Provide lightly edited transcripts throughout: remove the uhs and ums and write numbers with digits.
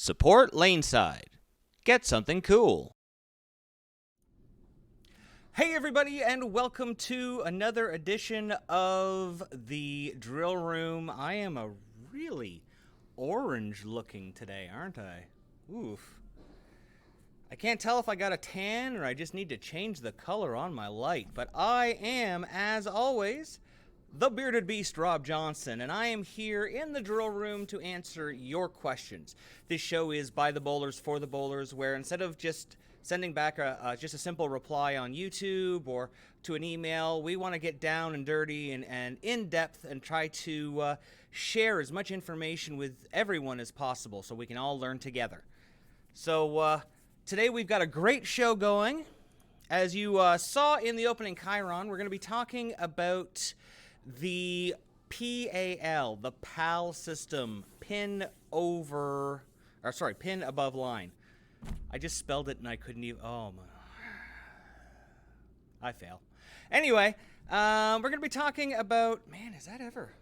Support Laneside. Get something cool. Hey everybody, and welcome to another edition of the Drill Room. I am a really orange looking today, aren't I? Oof. I can't tell if I got a tan or I just need to change the color on my light, but I am, as always, the Bearded Beast, Rob Johnson, and I am here in the Drill Room to answer your questions. This show is by the bowlers for the bowlers, where instead of just sending back just a simple reply on YouTube or to an email, we want to get down and dirty and in-depth and try to share as much information with everyone as possible so we can all learn together. So today we've got a great show going. As you saw in the opening chyron, we're going to be talking about the PAL, the PAL system, pin above line. I just spelled it and I couldn't even, oh my, I fail. Anyway, we're going to be talking about, man, is that ever?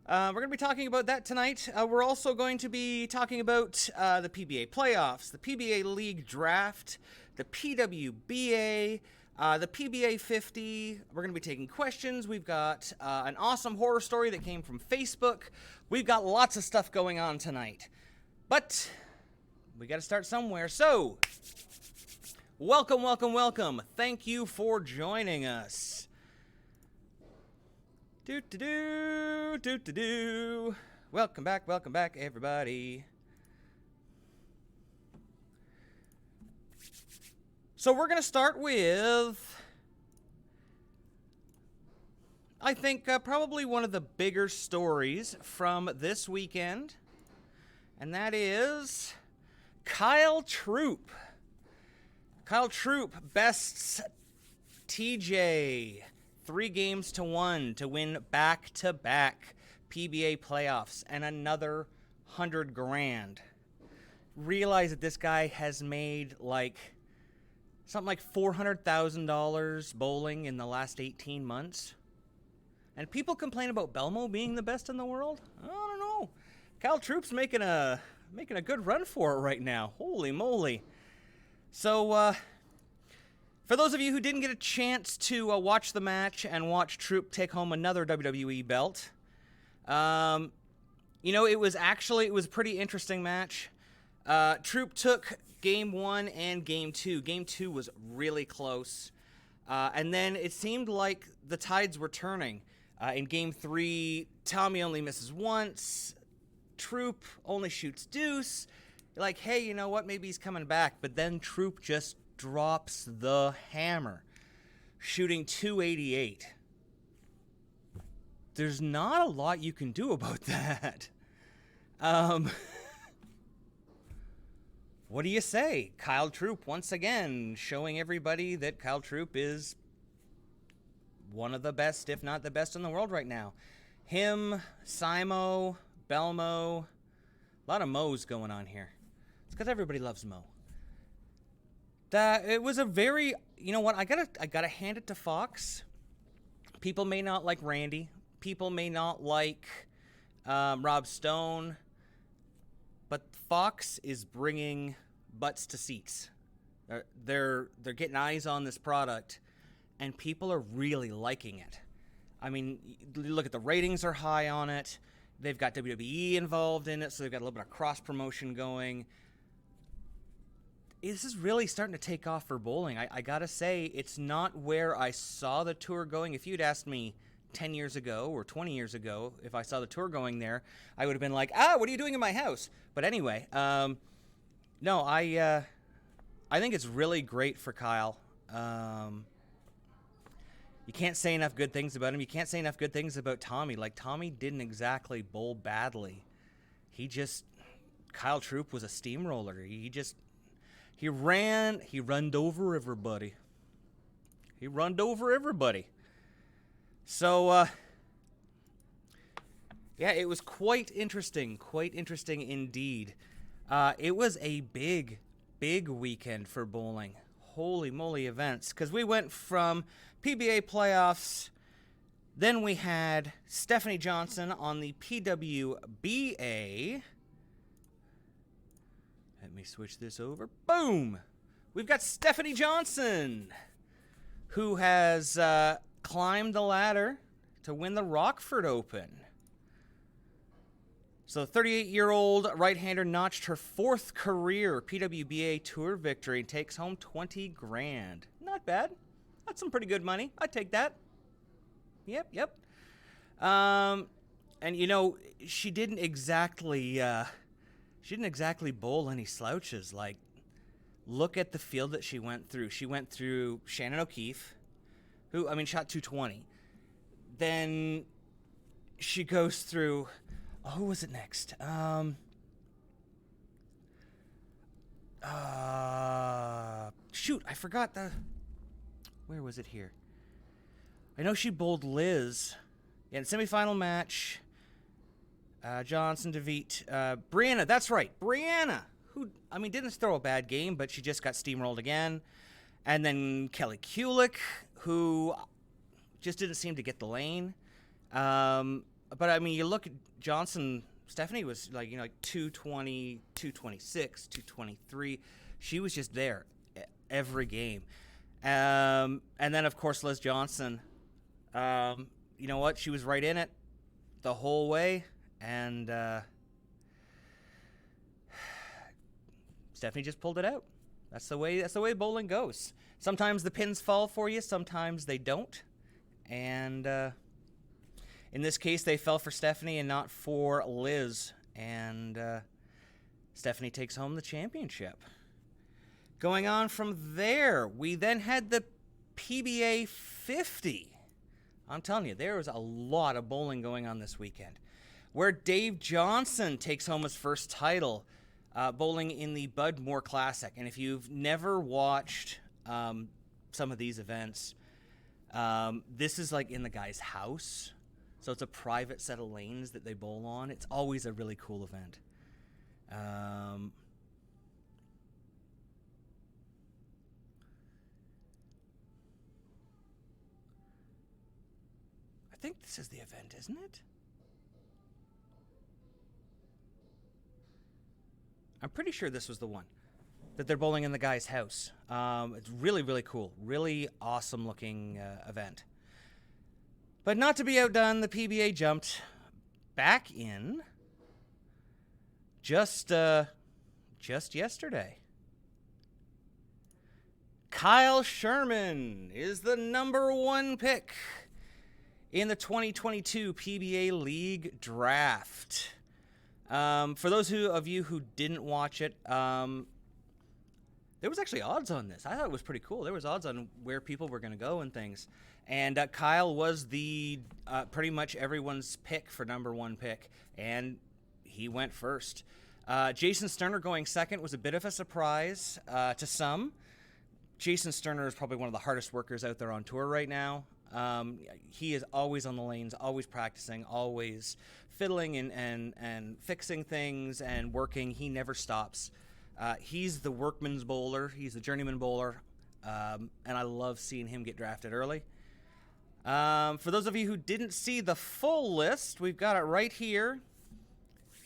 We're going to be talking about that tonight. We're also going to be talking about the PBA playoffs, the PBA League draft, the PWBA, the PBA 50. We're going to be taking questions. We've got an awesome horror story that came from Facebook. We've got lots of stuff going on tonight. But we got to start somewhere. So, welcome, welcome, welcome. Thank you for joining us. Do-do-do. Welcome back, everybody. So we're going to start with, I think, probably one of the bigger stories from this weekend, and that is Kyle Troup. Kyle Troup bests TJ 3-1 to win back-to-back PBA playoffs and another $100,000. Realize that this guy has made something like $400,000 bowling in the last 18 months. And people complain about Belmo being the best in the world? I don't know. Kyle Troup's making a good run for it right now. Holy moly. So, for those of you who didn't get a chance to watch the match and watch Troup take home another WWE belt, it was a pretty interesting match. Troup took Game 1 and Game 2. Game 2 was really close. And then it seemed like the tides were turning. In Game 3, Tommy only misses once. Troup only shoots deuce. Like, hey, you know what? Maybe he's coming back. But then Troup just drops the hammer, shooting 288. There's not a lot you can do about that. What do you say? Kyle Troup, once again, showing everybody that Kyle Troup is one of the best, if not the best in the world right now. Him, Simo, Belmo, a lot of Mo's going on here. It's because everybody loves Mo. It was a very, you know what, I gotta hand it to Fox. People may not like Randy. People may not like Rob Stone. But Fox is bringing butts to seats. They're getting eyes on this product, and people are really liking it. I mean, look at the ratings are high on it. They've got WWE involved in it, so they've got a little bit of cross-promotion going. This is really starting to take off for bowling. I gotta say, it's not where I saw the tour going. If you'd asked me 10 years ago or 20 years ago, if I saw the tour going there, I would have been like, what are you doing in my house? But anyway, no, I think it's really great for Kyle. You can't say enough good things about him. You can't say enough good things about Tommy. Like, Tommy didn't exactly bowl badly. Kyle Troup was a steamroller. He runned over everybody. He runned over everybody. So, yeah, it was quite interesting indeed. It was a big weekend for bowling. Holy moly events. Because we went from PBA playoffs, then we had Stephanie Johnson on the PWBA, me switch this over. Boom! We've got Stephanie Johnson, who has climbed the ladder to win the Rockford Open. So the 38-year-old right-hander notched her 4th career PWBA Tour victory and takes home 20 grand. Not bad. That's some pretty good money. I'd take that. Yep. And you know, she didn't exactly bowl any slouches. Like, look at the field that she went through. She went through Shannon O'Keefe, who, I mean, shot 220. Then she goes through, who was it next? Shoot, I forgot where was it here? I know she bowled Liz in a semifinal match. Johnson, DeVete, Brianna, that's right, Brianna, who, I mean, didn't throw a bad game, but she just got steamrolled again. And then Kelly Kulik, who just didn't seem to get the lane. But, I mean, you look at Johnson, Stephanie was like, you know, like 220, 226, 223. She was just there every game. And then, of course, Liz Johnson, you know what? She was right in it the whole way. And Stephanie just pulled it out. That's the way bowling goes. Sometimes the pins fall for you, sometimes they don't. And in this case, they fell for Stephanie and not for Liz. And Stephanie takes home the championship. Going on from there, we then had the PBA 50. I'm telling you, there was a lot of bowling going on this weekend, where Dave Johnson takes home his first title, bowling in the Bud Moore Classic. And if you've never watched some of these events, this is like in the guy's house. So it's a private set of lanes that they bowl on. It's always a really cool event. I think this is the event, isn't it? I'm pretty sure this was the one that they're bowling in the guy's house. It's really, really cool. Really awesome looking event. But not to be outdone, the PBA jumped back in just yesterday. Kyle Sherman is the #1 pick in the 2022 PBA League Draft. For those of you who didn't watch it, there was actually odds on this. I thought it was pretty cool. There was odds on where people were going to go and things. And Kyle was the pretty much everyone's pick for #1 pick, and he went first. Jason Sterner going second was a bit of a surprise to some. Jason Sterner is probably one of the hardest workers out there on tour right now. He is always on the lanes, always practicing, always fiddling and fixing things and working. He never stops. He's the workman's bowler. He's the journeyman bowler, and I love seeing him get drafted early. For those of you who didn't see the full list, we've got it right here.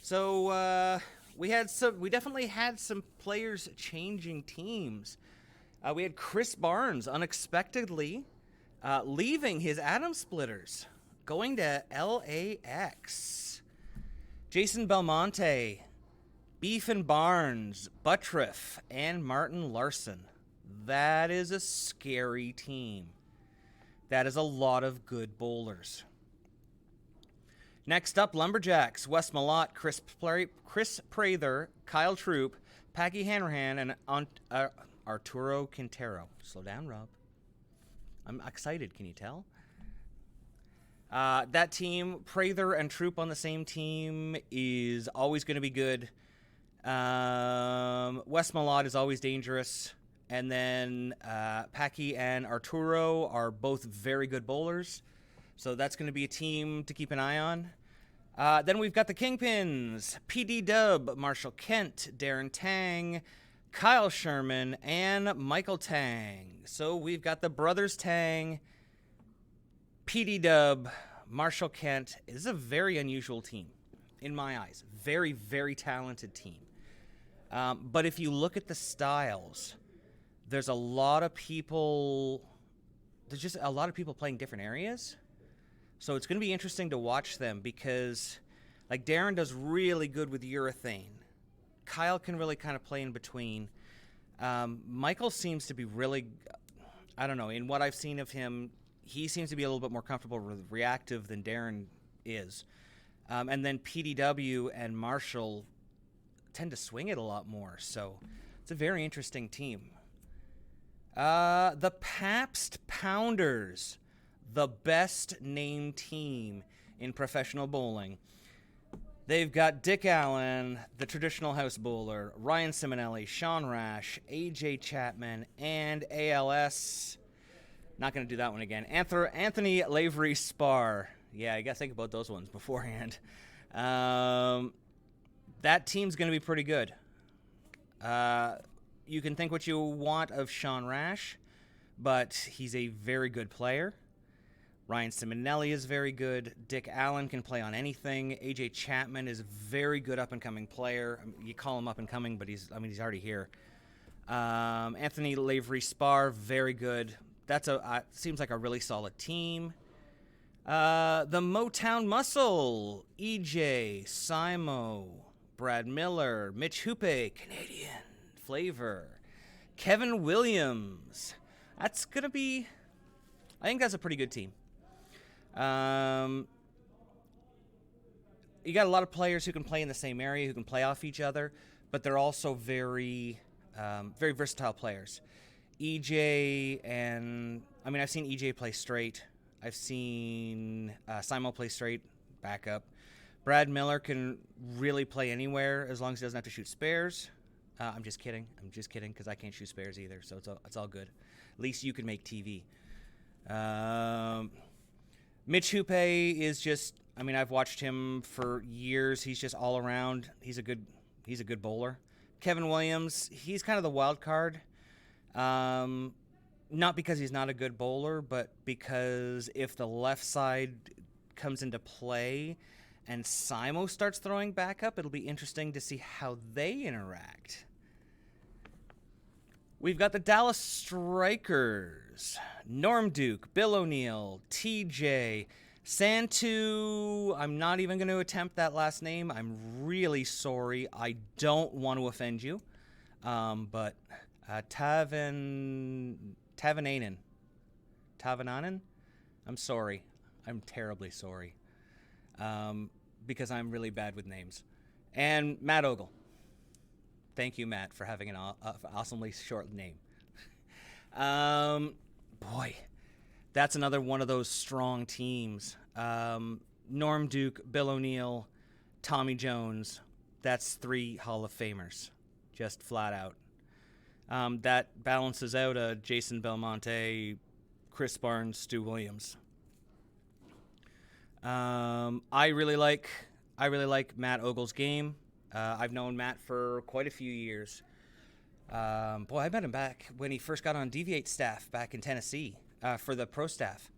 So we definitely had some players changing teams. We had Chris Barnes unexpectedly leaving his Atom Splitters, going to LAX. Jason Belmonte, Beefin Barnes, Buttriff, and Martin Larson. That is a scary team. That is a lot of good bowlers. Next up, Lumberjacks, Wes Malott, Chris Prather, Kyle Troop, Packy Hanrahan, and Arturo Quintero. Slow down, Rob. I'm excited, can you tell? That team, Prather and Troop on the same team, is always going to be good. Wes Malott is always dangerous. And then Packy and Arturo are both very good bowlers. So that's going to be a team to keep an eye on. Then we've got the Kingpins, PD Dub, Marshall Kent, Darren Tang, Kyle Sherman, and Michael Tang. So we've got the Brothers Tang, PD Dub, Marshall Kent. This is a very unusual team, in my eyes. Very, very talented team. But if you look at the styles, there's a lot of people. There's just a lot of people playing different areas. So it's going to be interesting to watch them because, like, Darren does really good with urethane. Kyle can really kind of play in between. Michael seems to be really, I don't know, in what I've seen of him, he seems to be a little bit more comfortable with reactive than Darren is. And then PDW and Marshall tend to swing it a lot more. So it's a very interesting team. The Pabst Pounders, the best named team in professional bowling. They've got Dick Allen, the traditional house bowler, Ryan Simonelli, Sean Rash, AJ Chapman, and ALS. Not going to do that one again. Anthony Lavery Spar. Yeah, I got to think about those ones beforehand. That team's going to be pretty good. You can think what you want of Sean Rash, but he's a very good player. Ryan Simonelli is very good. Dick Allen can play on anything. AJ Chapman is a very good up-and-coming player. You call him up-and-coming, but he's already here. Anthony Lavery Spar, very good. That's seems like a really solid team. The Motown Muscle, EJ, Simo, Brad Miller, Mitch Hoope, Canadian Flavor, Kevin Williams. That's going to be, I think that's a pretty good team. You got a lot of players who can play in the same area, who can play off each other, but they're also very versatile players. EJ and, I've seen EJ play straight. I've seen Simo play straight, backup. Brad Miller can really play anywhere as long as he doesn't have to shoot spares. I'm just kidding, because I can't shoot spares either, so it's all good. At least you can make TV. Mitch Hoope is just, I've watched him for years. He's just all around. He's a good bowler. Kevin Williams, he's kind of the wild card. Not because he's not a good bowler, but because if the left side comes into play and Simo starts throwing back up, it'll be interesting to see how they interact. We've got the Dallas Strikers, Norm Duke, Bill O'Neill, TJ, Santu. I'm not even going to attempt that last name. I'm really sorry. I don't want to offend you. But Tavananen. I'm sorry. I'm terribly sorry. Because I'm really bad with names. And Matt Ogle. Thank you, Matt, for having an awesomely short name. Boy, that's another one of those strong teams. Norm Duke, Bill O'Neill, Tommy Jones. That's 3 Hall of Famers, just flat out. That balances out Jason Belmonte, Chris Barnes, Stu Williams. I really like Matt Ogle's game. I've known Matt for quite a few years. I met him back when he first got on Deviate staff back in Tennessee for the pro staff.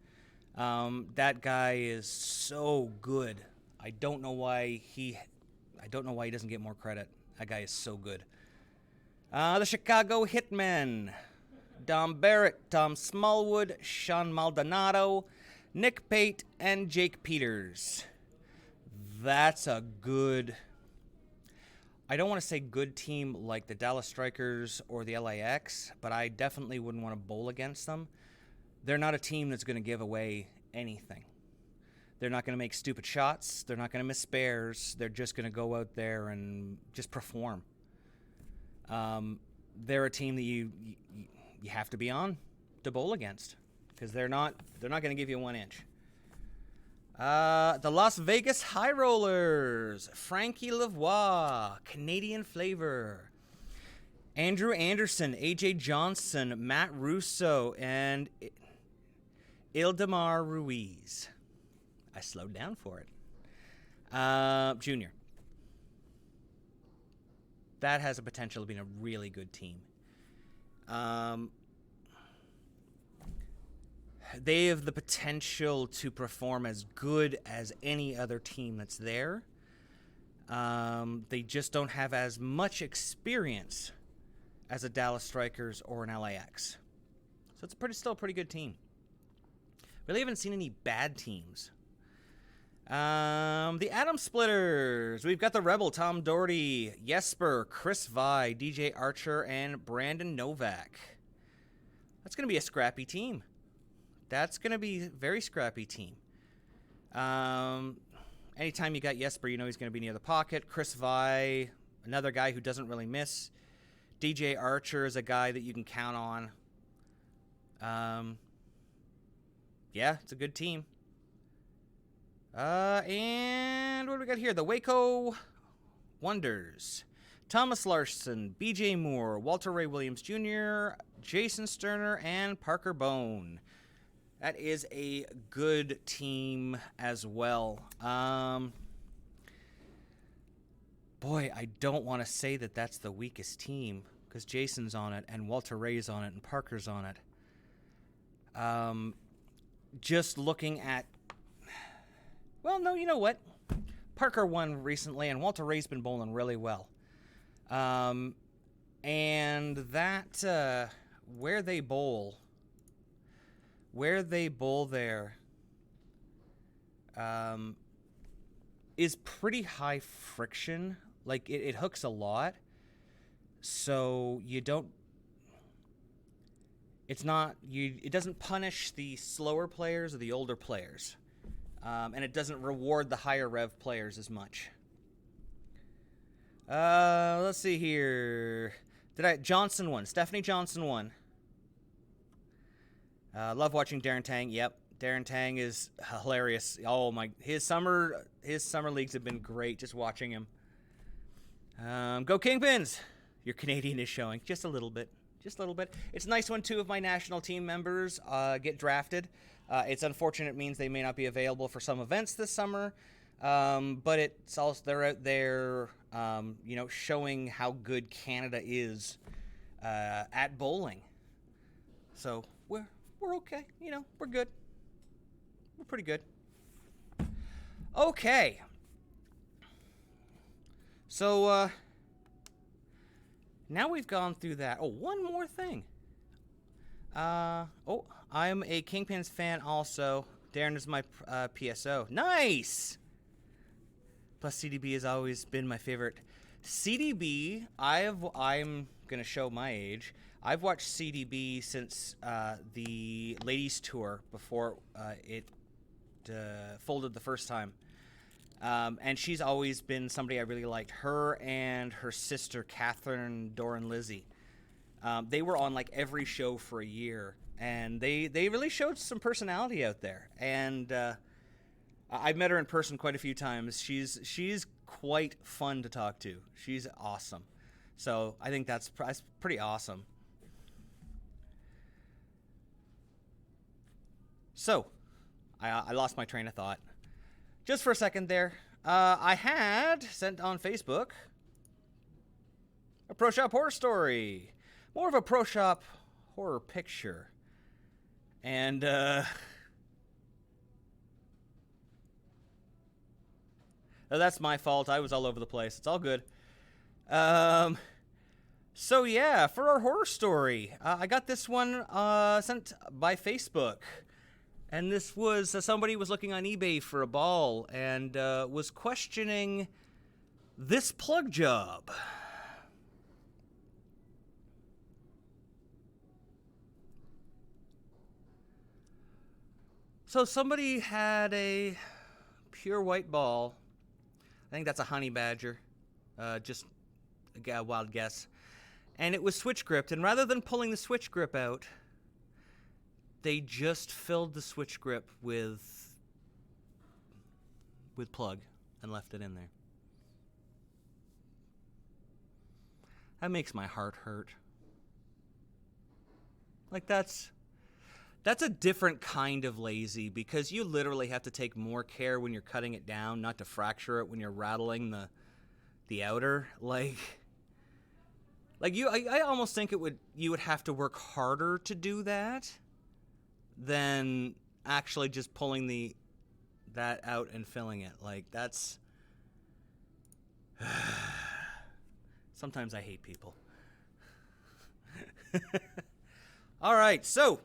That guy is so good. I don't know why he doesn't get more credit. That guy is so good. The Chicago Hitmen, Dom Barrett, Tom Smallwood, Sean Maldonado, Nick Pate, and Jake Peters. That's a good, I don't want to say good team like the Dallas Strikers or the LAX, but I definitely wouldn't want to bowl against them. They're not a team that's going to give away anything. They're not going to make stupid shots. They're not going to miss spares. They're just going to go out there and just perform. They're a team that you have to be on to bowl against because they're not going to give you 1 inch. The Las Vegas High Rollers, Frankie Lavoie, Canadian Flavor, Andrew Anderson, AJ Johnson, Matt Russo, and Ildemar Ruiz. I slowed down for it. Junior. That has a potential of being a really good team. They have the potential to perform as good as any other team that's there. They just don't have as much experience as a Dallas Strikers or an LAX. So it's still a pretty good team. Really haven't seen any bad teams. The Atom Splitters. We've got the Rebel, Tom Doherty, Jesper, Chris Vi, DJ Archer, and Brandon Novak. That's going to be a scrappy team. That's going to be a very scrappy team. Anytime you got Jesper, you know he's going to be near the pocket. Chris Vi, another guy who doesn't really miss. DJ Archer is a guy that you can count on. Yeah, it's a good team. And what do we got here? The Waco Wonders. Thomas Larson, BJ Moore, Walter Ray Williams Jr., Jason Sterner, and Parker Bone. That is a good team as well. Boy, I don't want to say that that's the weakest team because Jason's on it and Walter Ray's on it and Parker's on it. Just looking at... Well, no, you know what? Parker won recently and Walter Ray's been bowling really well. And that, where they bowl there is pretty high friction. Like, it hooks a lot. So you don't... It doesn't punish the slower players or the older players. And it doesn't reward the higher rev players as much. Let's see here. Johnson won. Stephanie Johnson won. Love watching Darren Tang. Yep, Darren Tang is hilarious. Oh my, his summer leagues have been great. Just watching him. Go Kingpins! Your Canadian is showing just a little bit. Just a little bit. It's nice when two of my national team members get drafted. It's unfortunate. It means they may not be available for some events this summer. But it's also they're out there, showing how good Canada is at bowling. So we're okay. We're good. We're pretty good. Okay. So now we've gone through that. Oh, one more thing. I'm a Kingpins fan also. Darren is my PSO. Nice! Plus CDB has always been my favorite. CDB, I'm going to show my age. I've watched CDB since the ladies tour before it folded the first time. And she's always been somebody I really liked. Her and her sister, Catherine Doran Lizzie. They were on like every show for a year. And they really showed some personality out there. And I've met her in person quite a few times. She's quite fun to talk to. She's awesome. So I think that's pretty awesome. So I lost my train of thought. Just for a second there. I had sent on Facebook a Pro Shop horror story. More of a Pro Shop horror picture. And that's my fault. I was all over the place. It's all good. So yeah, for our horror story, I got this one sent by Facebook. And this was somebody was looking on eBay for a ball and was questioning this plug job. So somebody had a pure white ball. I think that's a honey badger. Just a wild guess. And it was switch gripped. And rather than pulling the switch grip out, they just filled the switch grip with plug and left it in there. That makes my heart hurt. Like that's a different kind of lazy because you literally have to take more care when you're cutting it down not to fracture it when you're rattling the outer. I almost think you would have to work harder to do that than actually just pulling that out and filling it. Like that's Sometimes I hate people. All right, so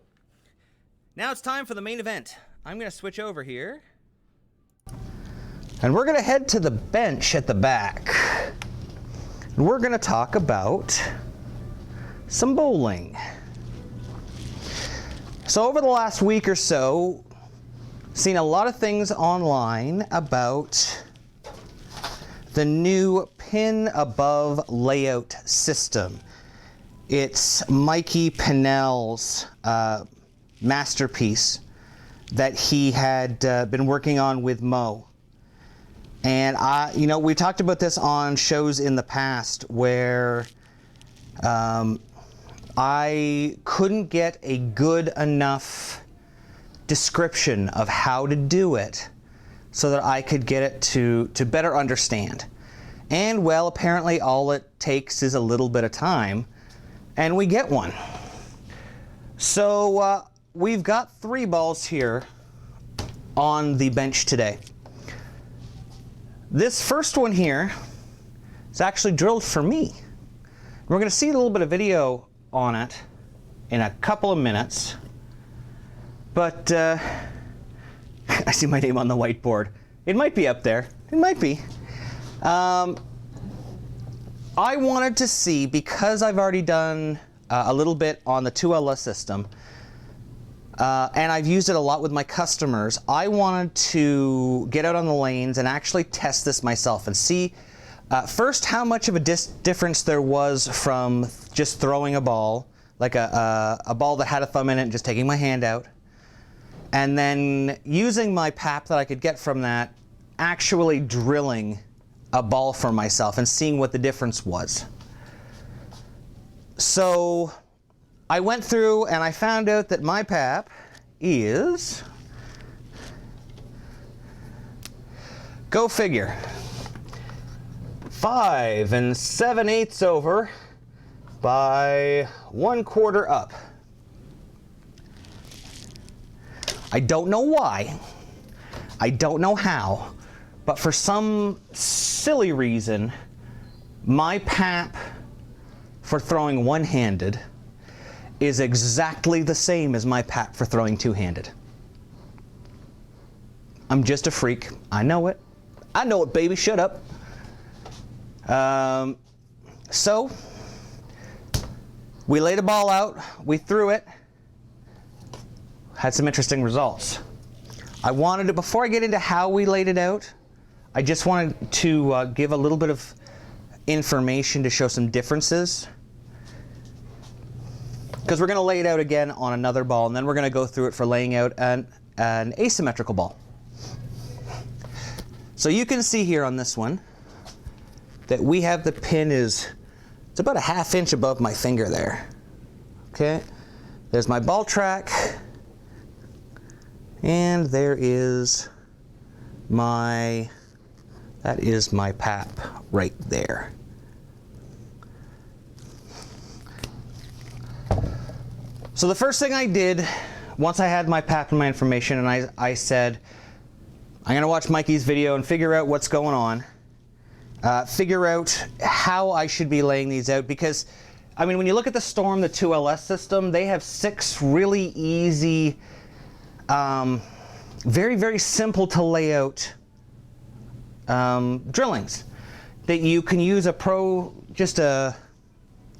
now it's time for the main event. I'm going to switch over here. And we're going to head to the bench at the back. And we're going to talk about some bowling. So over the last week or so, seen a lot of things online about the new pin above layout system. It's Mikey Pinel's masterpiece that he had been working on with Mo. And we talked about this on shows in the past where I couldn't get a good enough description of how to do it so that I could get it to better understand. And well, apparently all it takes is a little bit of time and we get one. So we've got 3 balls here on the bench today. This first one here is actually drilled for me. We're going to see a little bit of video on it in a couple of minutes. But I see my name on the whiteboard. It might be up there. It might be. I wanted to see, because I've already done a little bit on the 2LS system, and I've used it a lot with my customers, I wanted to get out on the lanes and actually test this myself and see first how much of a difference there was from just throwing a ball, like a ball that had a thumb in it and just taking my hand out, and then using my pap that I could get from that, actually drilling a ball for myself and seeing what the difference was. So I went through and I found out that my pap is, go figure, 5 7/8 over by 1/4 up. I don't know why, I don't know how, but for some silly reason, my pap for throwing one-handed is exactly the same as my pap for throwing two-handed. I'm just a freak. I know it. I know it, baby. Shut up. So we laid a ball out. We threw it. Had some interesting results. I wanted to, before I get into how we laid it out, I just wanted to give a little bit of information to show some differences. Because we're going to lay it out again on another ball, and then we're going to go through it for laying out an asymmetrical ball. So you can see here on this one that we have the pin it's about a 1/2 inch above my finger there. Okay, there's my ball track, and there is that is my pap right there. So the first thing I did, once I had my pap and my information, and I said, I'm going to watch Mikey's video and figure out what's going on, figure out how I should be laying these out, because, I mean, when you look at the Storm, the 2LS system, they have 6 really easy, very, very simple to lay out drillings that you can use just a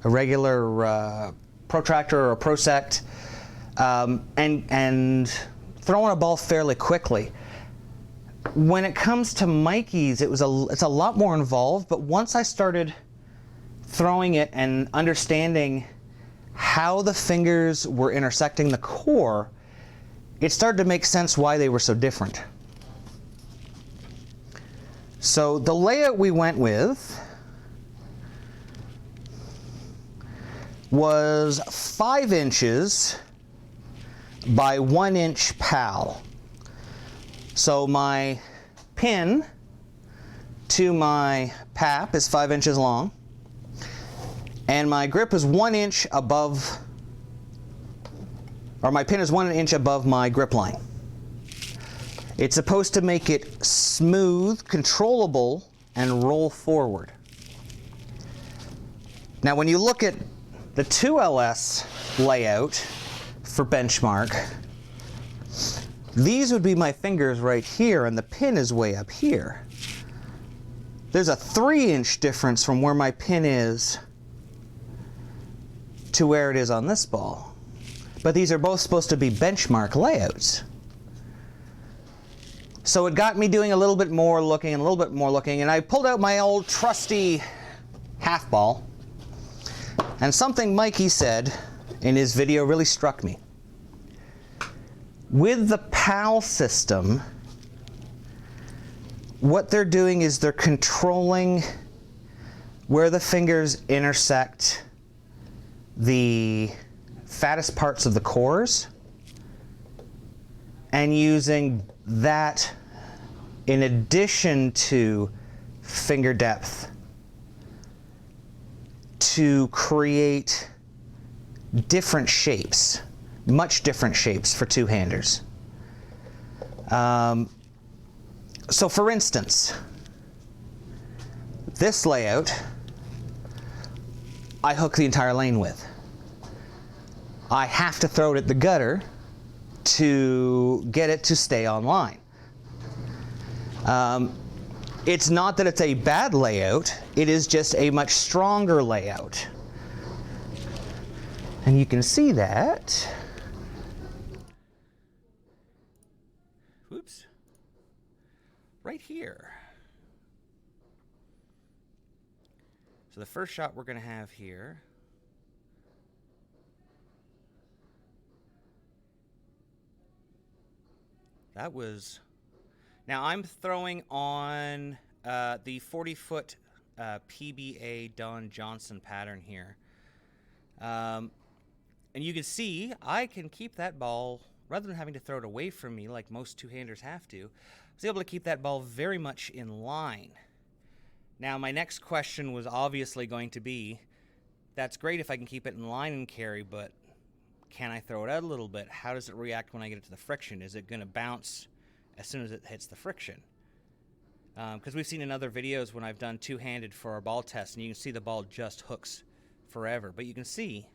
regular protractor or a prosect, and throwing a ball fairly quickly. When it comes to Mikey's, it's a lot more involved, but once I started throwing it and understanding how the fingers were intersecting the core, it started to make sense why they were so different. So the layout we went with was 5 inches by 1 inch pal. So my pin to my pap is 5 inches long, and my grip is 1 inch above, or my pin is 1 inch above my grip line. It's supposed to make it smooth, controllable, and roll forward. Now when you look at the 2LS layout for benchmark, these would be my fingers right here and the pin is way up here. There's a 3-inch difference from where my pin is to where it is on this ball. But these are both supposed to be benchmark layouts. So it got me doing a little bit more looking and a little bit more looking, and I pulled out my old trusty half ball, and something Mikey said in his video really struck me. With the PAL system, what they're doing is they're controlling where the fingers intersect the fattest parts of the cores and using that in addition to finger depth to create different shapes, much different shapes for two-handers. So for instance, this layout, I hook the entire lane with. I have to throw it at the gutter to get it to stay online. It's not that it's a bad layout, it is just a much stronger layout. And you can see that. Whoops. Right here. So the first shot we're going to have here. That was... Now I'm throwing on the 40-foot PBA Don Johnson pattern here. And you can see I can keep that ball, rather than having to throw it away from me like most two-handers have to, I was able to keep that ball very much in line. Now my next question was obviously going to be, that's great if I can keep it in line and carry, but can I throw it out a little bit? How does it react when I get it to the friction? Is it going to bounce as soon as it hits the friction? Because we've seen in other videos when I've done two-handed for our ball test, and you can see the ball just hooks forever. But you can see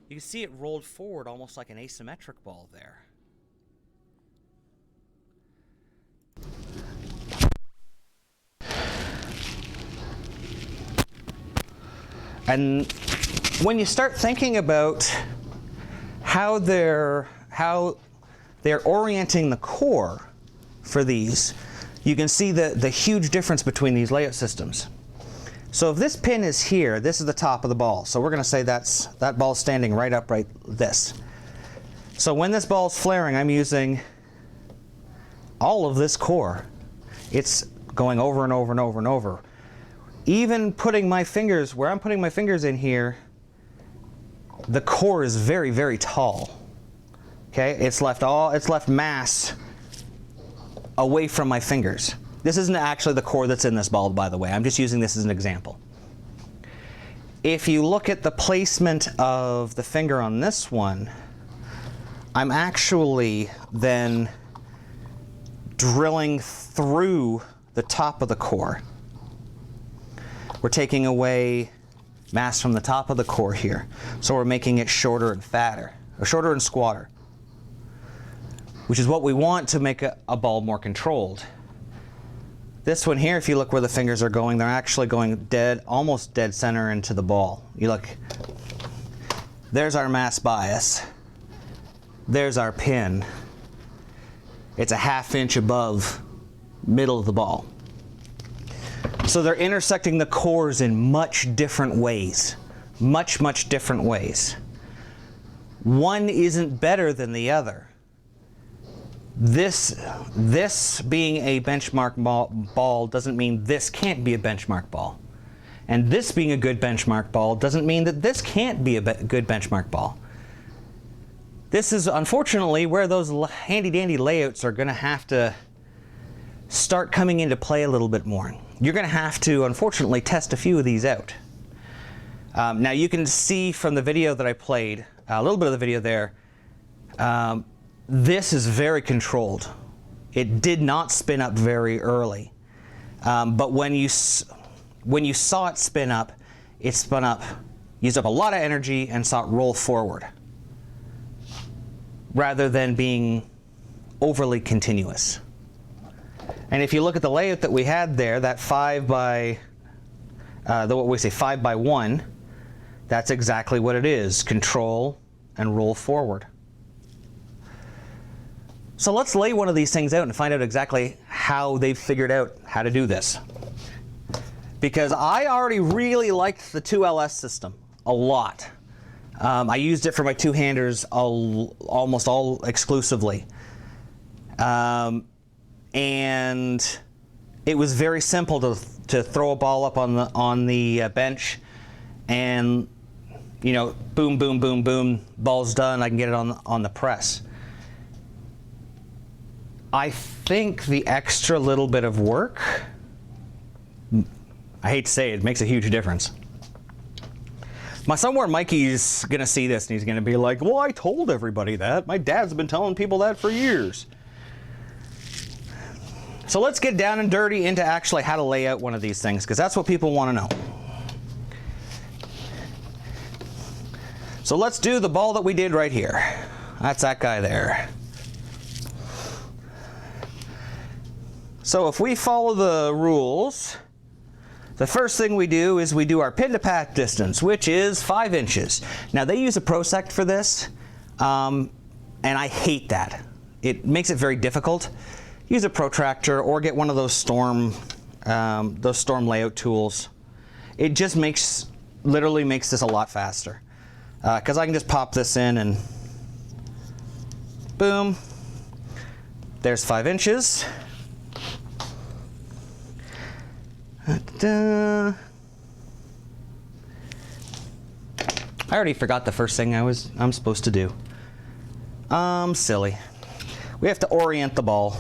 it rolled forward almost like an asymmetric ball there. And when you start thinking about how they're orienting the core for these, you can see the huge difference between these layout systems. So if this pin is here, this is the top of the ball. So we're going to say that ball's standing right upright this. So when this ball's flaring, I'm using all of this core. It's going over and over and over and over. Even putting my fingers, where I'm putting my fingers in here, the core is very, very tall. Okay, it's left mass away from my fingers. This isn't actually the core that's in this ball, by the way. I'm just using this as an example. If you look at the placement of the finger on this one, I'm actually then drilling through the top of the core. We're taking away mass from the top of the core here. So we're making it shorter and fatter, or shorter and squatter, which is what we want to make a ball more controlled. This one here, if you look where the fingers are going, they're actually going almost dead center into the ball. You look, there's our mass bias. There's our pin. It's a ½ inch above middle of the ball. So they're intersecting the cores in much different ways. Much, much different ways. One isn't better than the other. This being a benchmark ball doesn't mean this can't be a benchmark ball. And this being a good benchmark ball doesn't mean that this can't be a good benchmark ball. This is unfortunately where those handy-dandy layouts are going to have to start coming into play a little bit more. You're going to have to, unfortunately, test a few of these out. Now you can see from the video that I played, a little bit of the video there, this is very controlled. It did not spin up very early. But when you saw it spin up, it spun up, used up a lot of energy and saw it roll forward, rather than being overly continuous. And if you look at the layout that we had there, that 5 by 1, that's exactly what it is: control and roll forward. So let's lay one of these things out and find out exactly how they've figured out how to do this. Because I already really liked the 2LS system a lot. I used it for my two-handers almost all exclusively. And it was very simple to throw a ball up on the bench, and boom, boom, boom, boom, ball's done. I can get it on the press. I think the extra little bit of work, I hate to say it, makes a huge difference. Somewhere Mikey's gonna see this and he's gonna be like, well, I told everybody that. My dad's been telling people that for years. So let's get down and dirty into actually how to lay out one of these things, because that's what people want to know. So let's do the ball that we did right here. That's that guy there. So if we follow the rules, the first thing we do is we do our pin to pat distance, which is 5 inches. Now they use a prosect for this, and I hate that. It makes it very difficult. Use a protractor or get one of those storm layout tools. It just literally makes this a lot faster. Because I can just pop this in and boom, there's 5 inches. I already forgot the first thing I'm supposed to do. Silly. We have to orient the ball.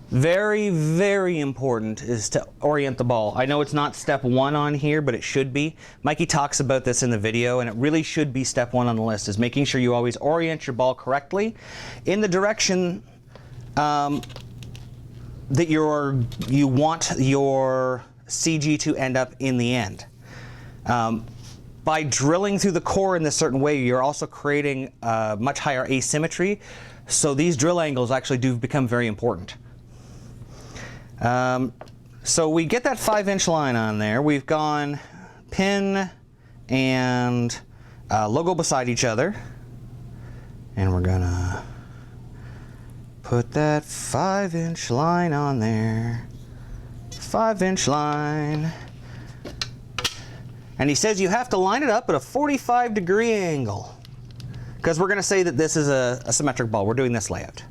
Very, very important is to orient the ball. I know it's not step 1 on here, but it should be. Mikey talks about this in the video, and it really should be step 1 on the list, is making sure you always orient your ball correctly in the direction that you want your CG to end up in the end. By drilling through the core in this certain way, you're also creating much higher asymmetry, so these drill angles actually do become very important. So we get that 5-inch line on there. We've gone pin and logo beside each other, and we're gonna put that 5-inch line on there. 5-inch line. And he says you have to line it up at a 45-degree angle, because we're going to say that this is a symmetric ball. We're doing this layout.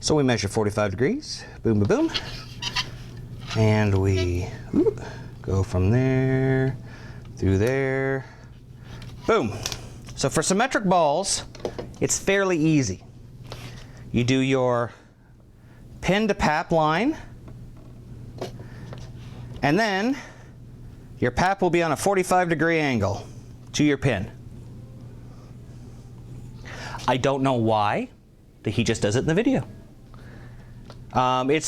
So we measure 45 degrees. Boom, boom, boom. And we go from there through there. Boom. So for symmetric balls, it's fairly easy. You do your pin to pap line, and then your pap will be on a 45-degree angle to your pin. I don't know why, but he just does it in the video. I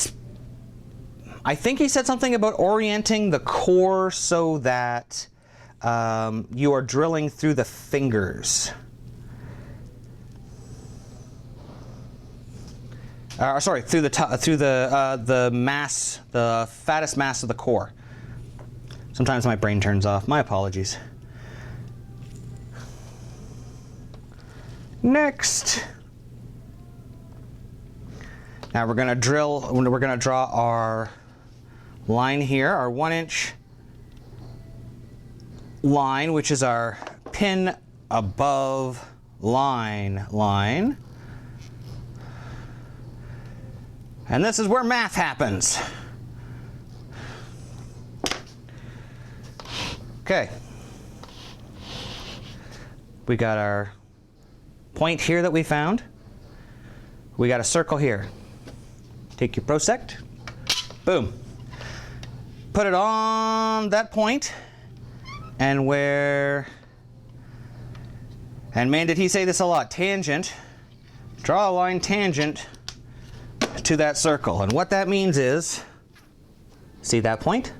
think he said something about orienting the core so that you are drilling through the fingers. Sorry, through the mass, the fattest mass of the core. Sometimes my brain turns off. My apologies. Next. Now we're going to draw our line here, our 1-inch line, which is our pin above line. And this is where math happens. Okay. We got our point here that we found. We got a circle here. Take your prosect. Boom. Put it on that point, and man, did he say this a lot, tangent. Draw a line tangent to that circle. And what that means is, see that point?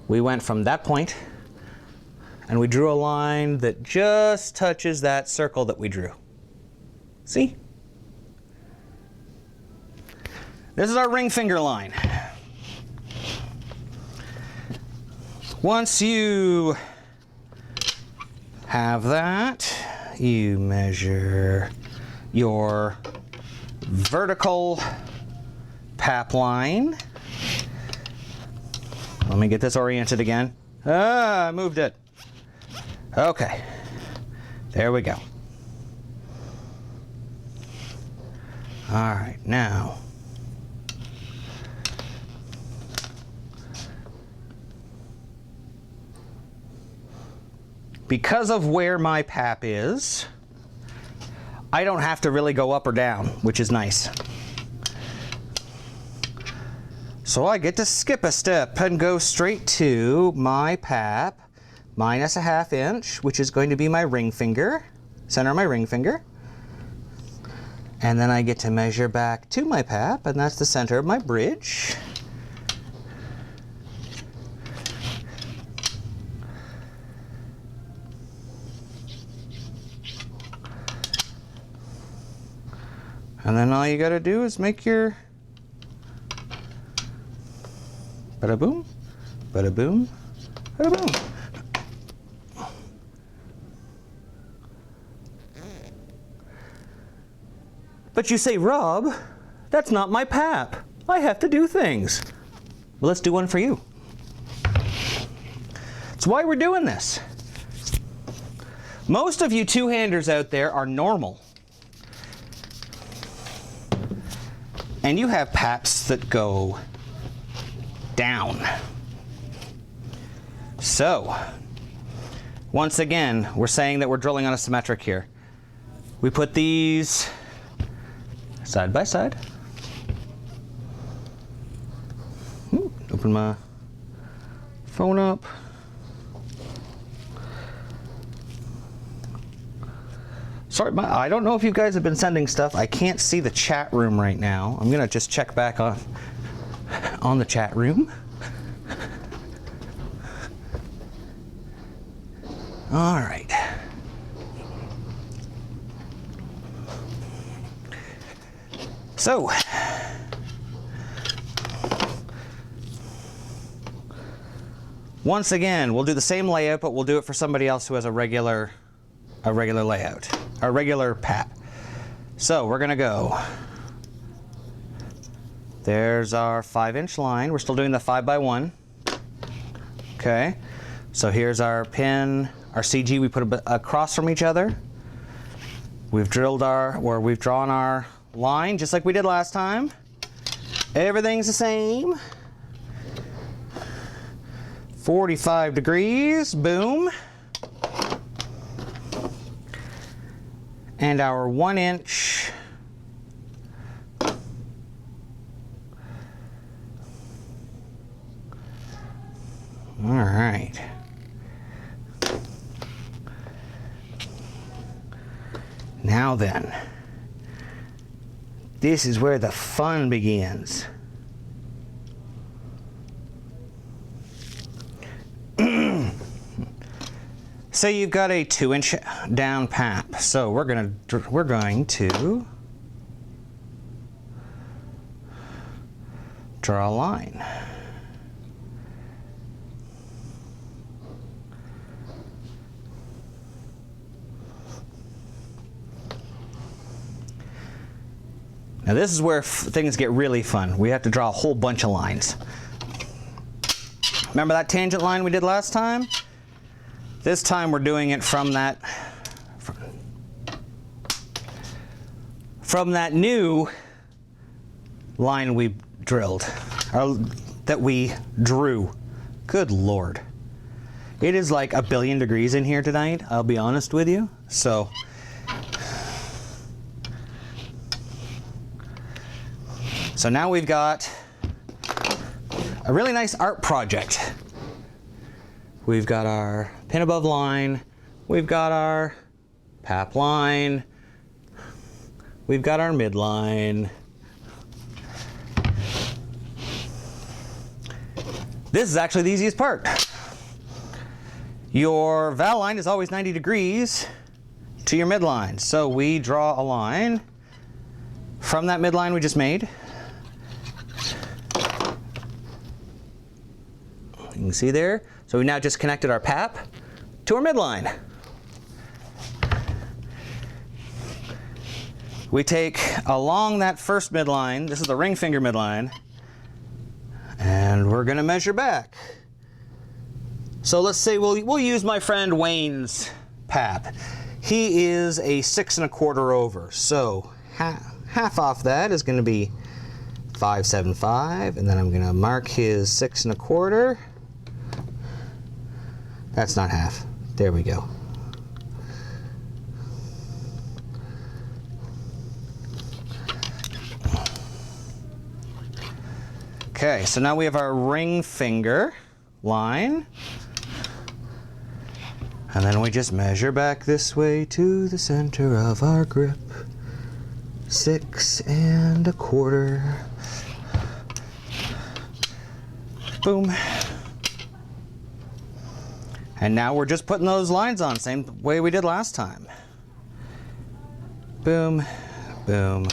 We went from that point and we drew a line that just touches that circle that we drew. See? This is our ring finger line. Once you have that, you measure your vertical pap line. Let me get this oriented again. I moved it. Okay, there we go. All right, now because of where my pap is, I don't have to really go up or down, which is nice. So I get to skip a step and go straight to my pap minus a ½ inch, which is going to be my ring finger, center of my ring finger. And then I get to measure back to my pap, and that's the center of my bridge. And then all you gotta do is make your bada boom, bada boom, bada boom. But you say, Rob, that's not my pap. I have to do things. Well, let's do one for you. That's why we're doing this. Most of you two-handers out there are normal. And you have paps that go down. So, once again, we're saying that we're drilling on a symmetric here. We put these side by side. Open my phone up. Sorry, I don't know if you guys have been sending stuff. I can't see the chat room right now. I'm gonna just check back on the chat room. All right. So, once again, we'll do the same layout, but we'll do it for somebody else who has a regular layout, a regular pap. So we're gonna go. There's our 5-inch line. We're still doing the 5x1. Okay. So here's our pin, our CG. We put across from each other. We've drawn our line just like we did last time. Everything's the same. 45 degrees, boom. And our 1-inch all right. Now then, this is where the fun begins. So you've got a 2-inch down pap. So we're going to draw a line. Now this is where things get really fun. We have to draw a whole bunch of lines. Remember that tangent line we did last time? This time we're doing it from that new line we drilled, or that we drew. Good Lord. It is like 1 billion degrees in here tonight, I'll be honest with you. So now we've got a really nice art project. We've got our pin above line, we've got our pap line, we've got our midline, This is actually the easiest part. Your val line is always 90 degrees to your midline. So we draw a line from that midline we just made. You can see there. So we now just connected our PAP to our midline. We take along that first midline, this is the ring finger midline, and we're gonna measure back. So let's say we'll use my friend Wayne's PAP. He is a 6 1/4 over. So half off that is gonna be 575, and then I'm gonna mark his 6 1/4. That's not half. There we go. Okay, so now we have our ring finger line. And then we just measure back this way to the center of our grip. 6 1/4. Boom. And now we're just putting those lines on, same way we did last time. Boom, boom.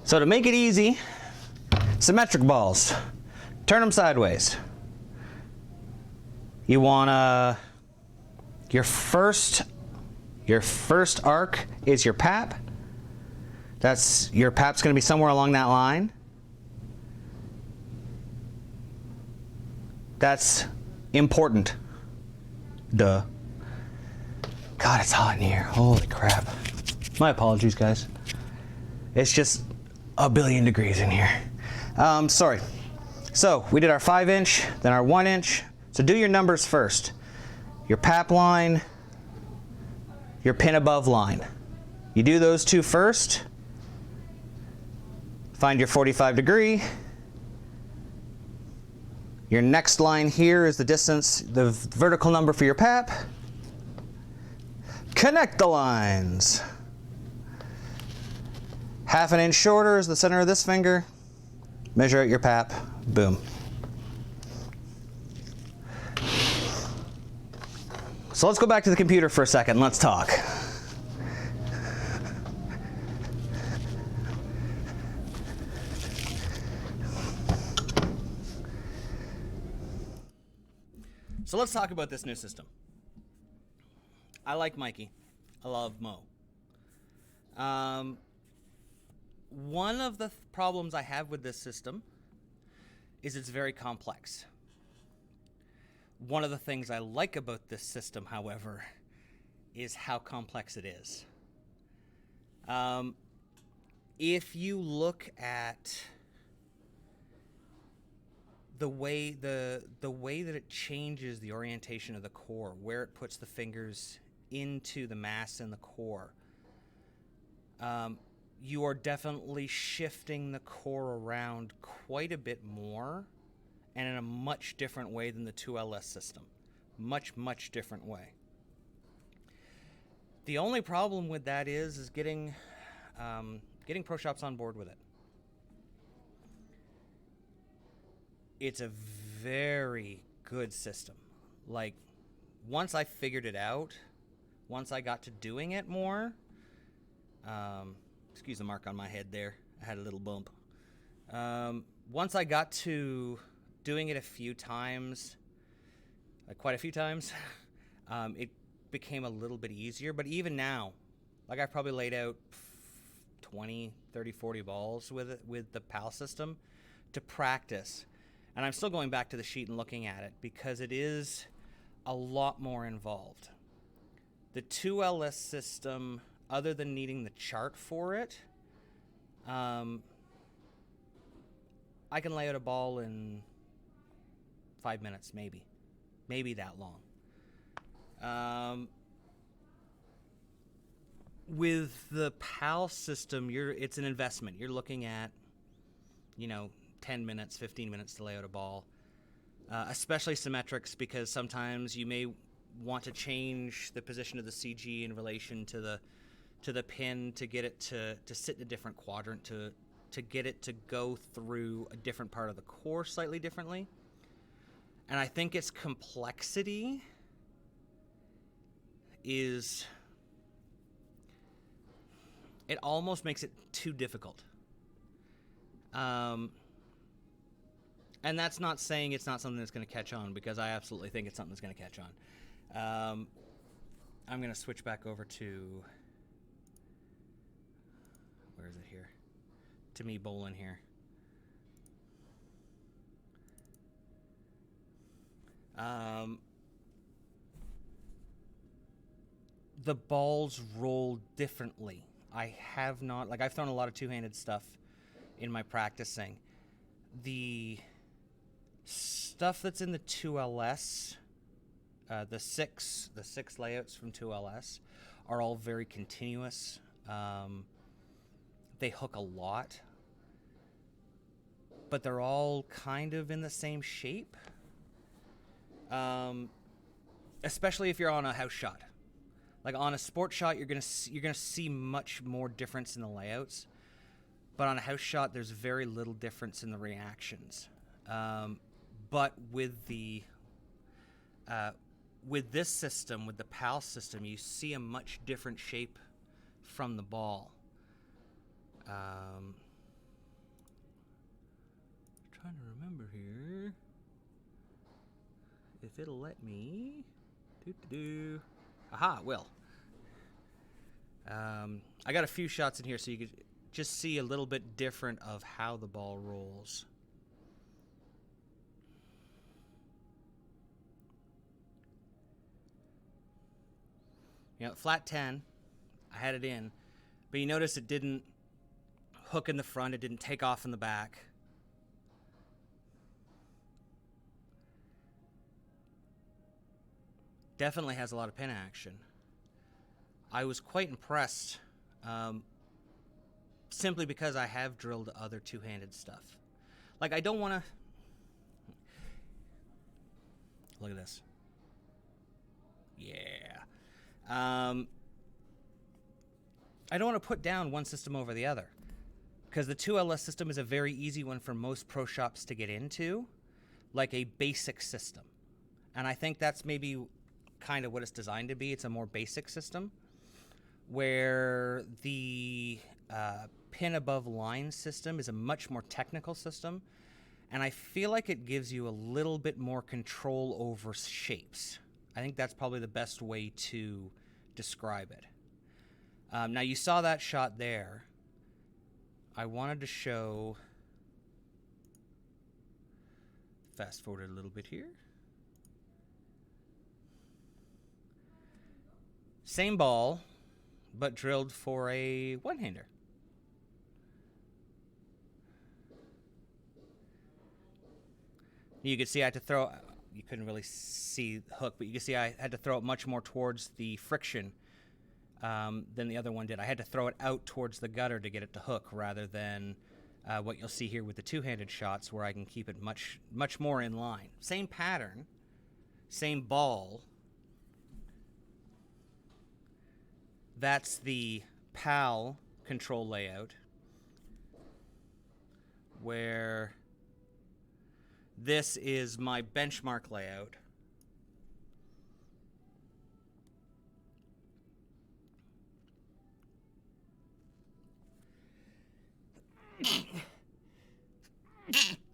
So to make it easy, symmetric balls, turn them sideways. You wanna, your first arc is your PAP. Your PAP's gonna be somewhere along that line. That's important. Duh. God, it's hot in here. Holy crap. My apologies, guys. It's just a billion degrees in here. Sorry. So we did our 5-inch, then our 1-inch. So do your numbers first. Your PAP line, your pin above line. You do those two first. Find your 45 degree. Your next line here is the distance, the vertical number for your PAP. Connect the lines. 1/2 inch shorter is the center of this finger. Measure out your PAP. Boom. So let's go back to the computer for a second and let's talk. So let's talk about this new system. I like Mikey. I love Mo. One of the problems I have with this system is it's very complex. One of the things I like about this system, however, is how complex it is. If you look at the way that it changes the orientation of the core, where it puts the fingers into the mass in the core, you are definitely shifting the core around quite a bit more and in a much different way than the 2LS system. Much, much different way. The only problem with that is getting pro shops on board with it. It's a very good system. Like, once I figured it out, once I got to doing it more, excuse the mark on my head there. I had a little bump. Once I got to doing it a few times, like quite a few times, it became a little bit easier. But even now, like I've probably laid out 20, 30, 40 balls with it, with the PAL system to practice. And I'm still going back to the sheet and looking at it because it is a lot more involved. The 2LS system, other than needing the chart for it, I can lay out a ball in 5 minutes, maybe that long. With the PAL system, it's an investment. You're looking at, 10 minutes, 15 minutes to lay out a ball, especially symmetrics, because sometimes you may want to change the position of the CG in relation to the pin to get it to sit in a different quadrant, to get it to go through a different part of the core slightly differently. And I think its complexity is, it almost makes it too difficult. And that's not saying it's not something that's going to catch on, because I absolutely think it's something that's going to catch on. I'm going to switch back over to, where is it here? To me bowling here. The balls roll differently. I have not, like, I've thrown a lot of two-handed stuff in my practicing. The stuff that's in the 2LS, the six layouts from 2LS are all very continuous. They hook a lot, but they're all kind of in the same shape. Especially if you're on a house shot. Like on a sport shot, you're gonna see much more difference in the layouts, but on a house shot, there's very little difference in the reactions. But with this system, with the PAL system, you see a much different shape from the ball. Trying to remember here if it'll let me. Aha, it will. I got a few shots in here so you could just see a little bit different of how the ball rolls. You know, flat 10, I had it in, but you notice it didn't hook in the front, it didn't take off in the back. Definitely has a lot of pin action. I was quite impressed, simply because I have drilled other two-handed stuff. Like, I don't want to... Look at this. Yeah. I don't want to put down one system over the other, because the 2LS system is a very easy one for most pro shops to get into, like a basic system. And I think that's maybe kind of what it's designed to be. It's a more basic system, where the pin above line system is a much more technical system, and I feel like it gives you a little bit more control over shapes. I think that's probably the best way to describe it. Now, you saw that shot there. I wanted to show, fast forward a little bit here. Same ball, but drilled for a one-hander. You could see I had to throw, you couldn't really see the hook, but you can see I had to throw it much more towards the friction than the other one did. I had to throw it out towards the gutter to get it to hook, rather than what you'll see here with the two-handed shots, where I can keep it much more in line. Same pattern, same ball. That's the PAL control layout, where this is my benchmark layout.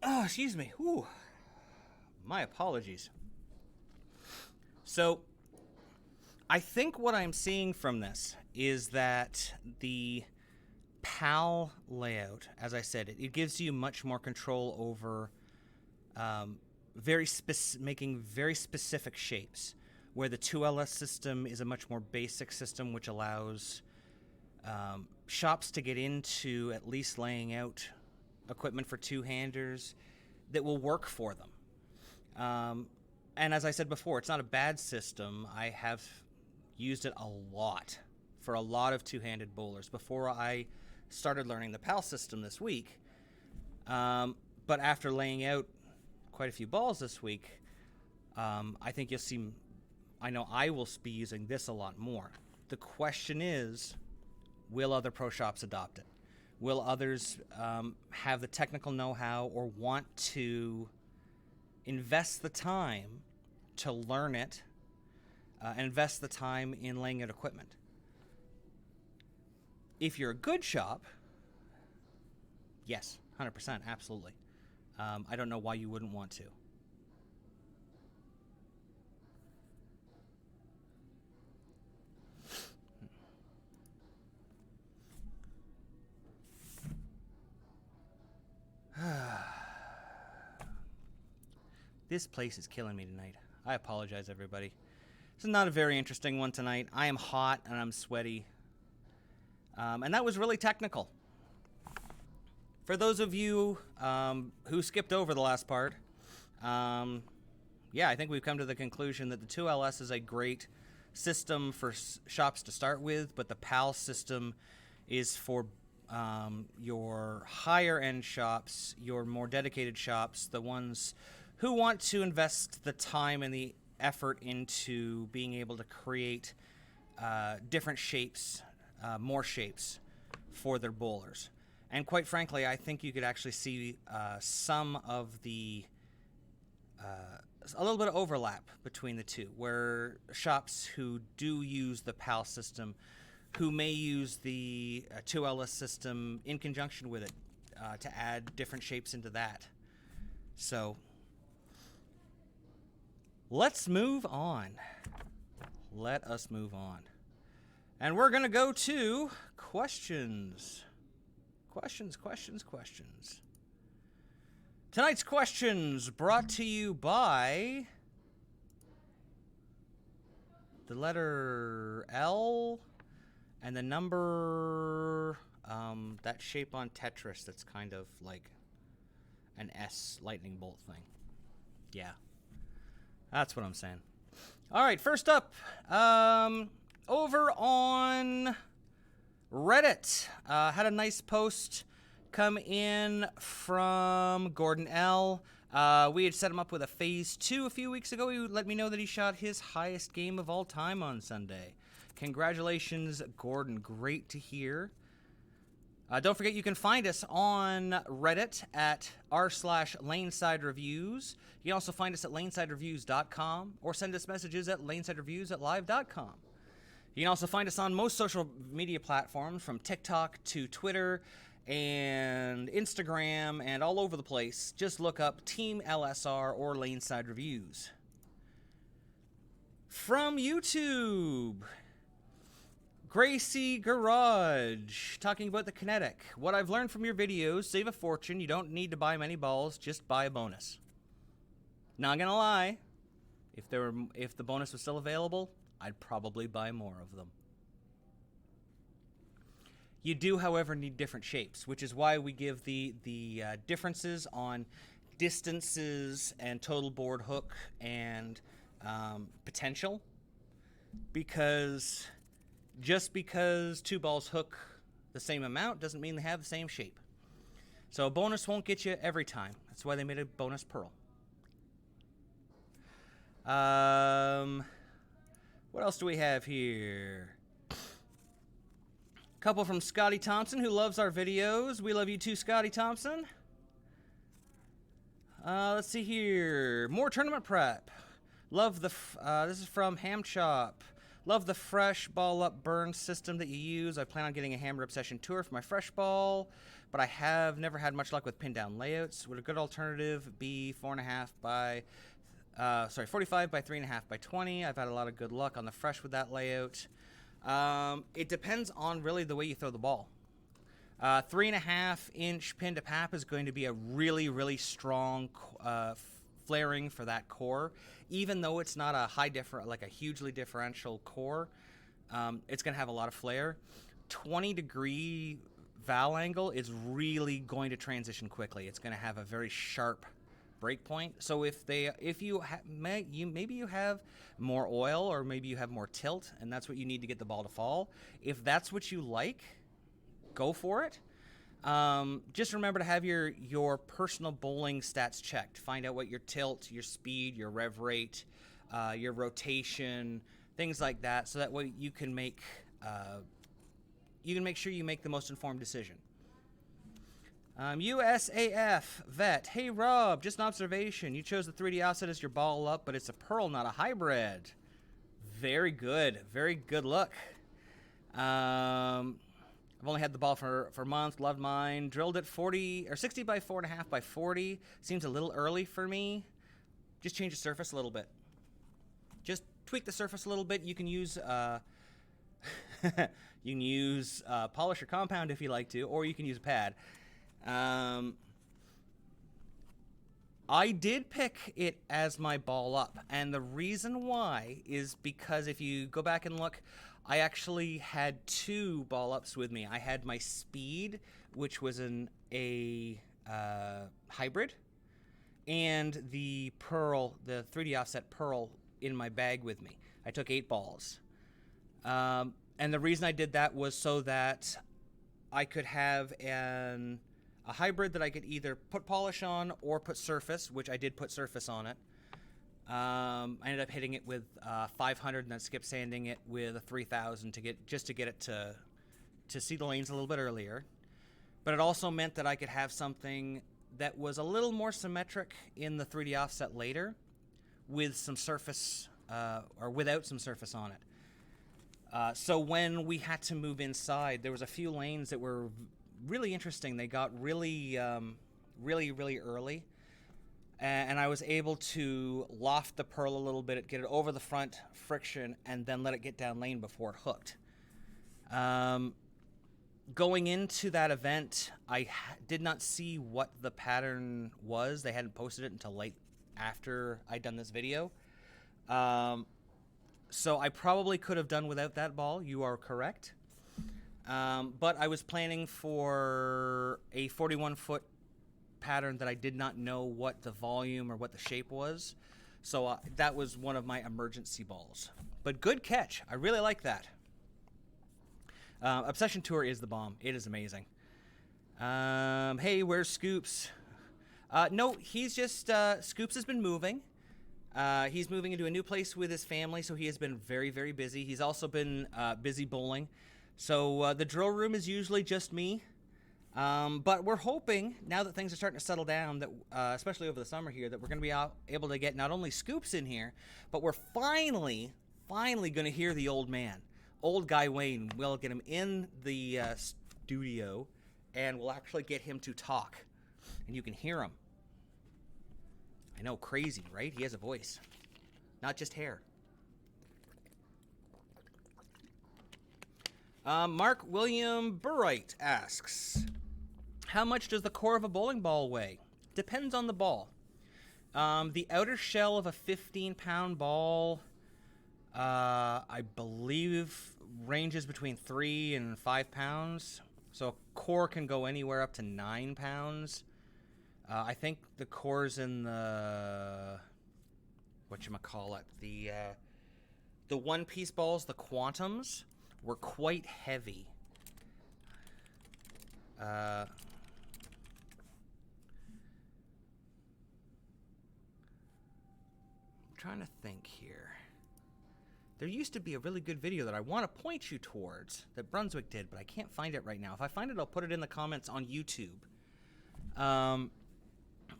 Oh, excuse me. Whew. My apologies. So, I think what I'm seeing from this is that the PAL layout, as I said, it gives you much more control over making very specific shapes, where the 2LS system is a much more basic system, which allows shops to get into at least laying out equipment for two-handers that will work for them. And as I said before, it's not a bad system. I have used it a lot for a lot of two-handed bowlers before I started learning the PAL system this week. But after laying out quite a few balls this week, I think you'll see I know I will be using this a lot more. The question is, will other pro shops adopt it? Will others have the technical know-how or want to invest the time to learn it and invest the time in laying out equipment? If you're a good shop, yes, 100%, absolutely. I don't know why you wouldn't want to. This place is killing me tonight. I apologize, everybody. This is not a very interesting one tonight. I am hot and I'm sweaty. And that was really technical. For those of you who skipped over the last part, yeah, I think we've come to the conclusion that the 2LS is a great system for shops to start with, but the PAL system is for your higher end shops, your more dedicated shops, the ones who want to invest the time and the effort into being able to create different shapes, more shapes for their bowlers. And quite frankly, I think you could actually see some of the a little bit of overlap between the two, where shops who do use the PAL system, who may use the 2LS system in conjunction with it to add different shapes into that. So let's move on. Let us move on. And we're going to go to questions. Questions. Tonight's questions brought to you by the letter L and the number, that shape on Tetris that's kind of like an S lightning bolt thing. Yeah, that's what I'm saying. All right, first up, over on Reddit, had a nice post come in from Gordon L. We had set him up with a phase 2 a few weeks ago. He let me know that he shot his highest game of all time on Sunday. Congratulations, Gordon. Great to hear. Don't forget, you can find us on Reddit at r/Laneside Reviews. You can also find us at lanesidereviews.com or send us messages at lanesidereviews@live.com. You can also find us on most social media platforms, from TikTok to Twitter and Instagram and all over the place. Just look up Team LSR or Laneside Reviews. From YouTube, Gracie Garage, talking about the Kinetic. What I've learned from your videos, save a fortune. You don't need to buy many balls, just buy a bonus. Not gonna lie, if the bonus was still available, I'd probably buy more of them. You do, however, need different shapes, which is why we give the differences on distances and total board hook and potential. Because just because two balls hook the same amount doesn't mean they have the same shape. So a bonus won't get you every time. That's why they made a bonus pearl. What else do we have here? Couple from Scotty Thompson, who loves our videos. We love you too, Scotty Thompson. Let's see here. More tournament prep. Love the, this is from Ham Chop. Love the fresh ball up burn system that you use. I plan on getting a Hammer Obsession Tour for my fresh ball, but I have never had much luck with pin down layouts. Would a good alternative be 45 by 3.5 by 20? I've had a lot of good luck on the fresh with that layout. It depends on really the way you throw the ball. 3.5 inch pin to pap is going to be a really, really strong flaring for that core. Even though it's not a like a hugely differential core, it's going to have a lot of flare. 20-degree valve angle is really going to transition quickly. It's going to have a very sharp break point. So maybe you have more oil, or maybe you have more tilt, and that's what you need to get the ball to fall. If that's what you like, go for it. Just remember to have your personal bowling stats checked. Find out what your tilt, your speed, your rev rate, your rotation, things like that, so that way you can make sure you make the most informed decision. USAF Vet. Hey Rob, just an observation. You chose the 3D offset as your ball up, but it's a pearl, not a hybrid. Very good. Very good look. I've only had the ball for a month. Loved mine. Drilled it 60 by 4.5 by 40. Seems a little early for me. Just change the surface a little bit. Just tweak the surface a little bit. You can use polish or compound if you like to, or you can use a pad. I did pick it as my ball up, and the reason why is because if you go back and look, I actually had two ball ups with me. I had my Speed, which was a hybrid, and the Pearl, the 3D offset Pearl, in my bag with me. I took 8 balls. And the reason I did that was so that I could have a hybrid that I could either put polish on or put surface, which I did put surface on it. I ended up hitting it with 500 and then skip sanding it with a 3000 to get it to see the lanes a little bit earlier. But it also meant that I could have something that was a little more symmetric in the 3D offset later, with some surface or without some surface on it. So when we had to move inside, there was a few lanes that were really interesting. They got really early, and I was able to loft the Pearl a little bit, get it over the front friction, and then let it get down lane before it hooked. Going into that event, I did not see what the pattern was. They hadn't posted it until late after I'd done this video. So I probably could have done without that ball. You are correct. But I was planning for a 41-foot pattern that I did not know what the volume or what the shape was. So that was one of my emergency balls. But good catch. I really like that. Obsession Tour is the bomb. It is amazing. Hey, where's Scoops? No, he's just... Scoops has been moving. He's moving into a new place with his family, so he has been very, very busy. He's also been busy bowling. So the drill room is usually just me. But we're hoping, now that things are starting to settle down, that especially over the summer here, that we're going to be able to get not only Scoops in here, but we're finally going to hear the old man. Old guy Wayne. We'll get him in the studio, and we'll actually get him to talk. And you can hear him. I know, crazy, right? He has a voice, not just hair. Mark William Burright asks, how much does the core of a bowling ball weigh? Depends on the ball. The outer shell of a 15-pound ball, I believe, ranges between 3 and 5 pounds. So a core can go anywhere up to 9 pounds. I think the cores in the the one-piece balls, the Quantums, were quite heavy. I'm trying to think here. There used to be a really good video that I want to point you towards that Brunswick did, but I can't find it right now. If I find it, I'll put it in the comments on YouTube.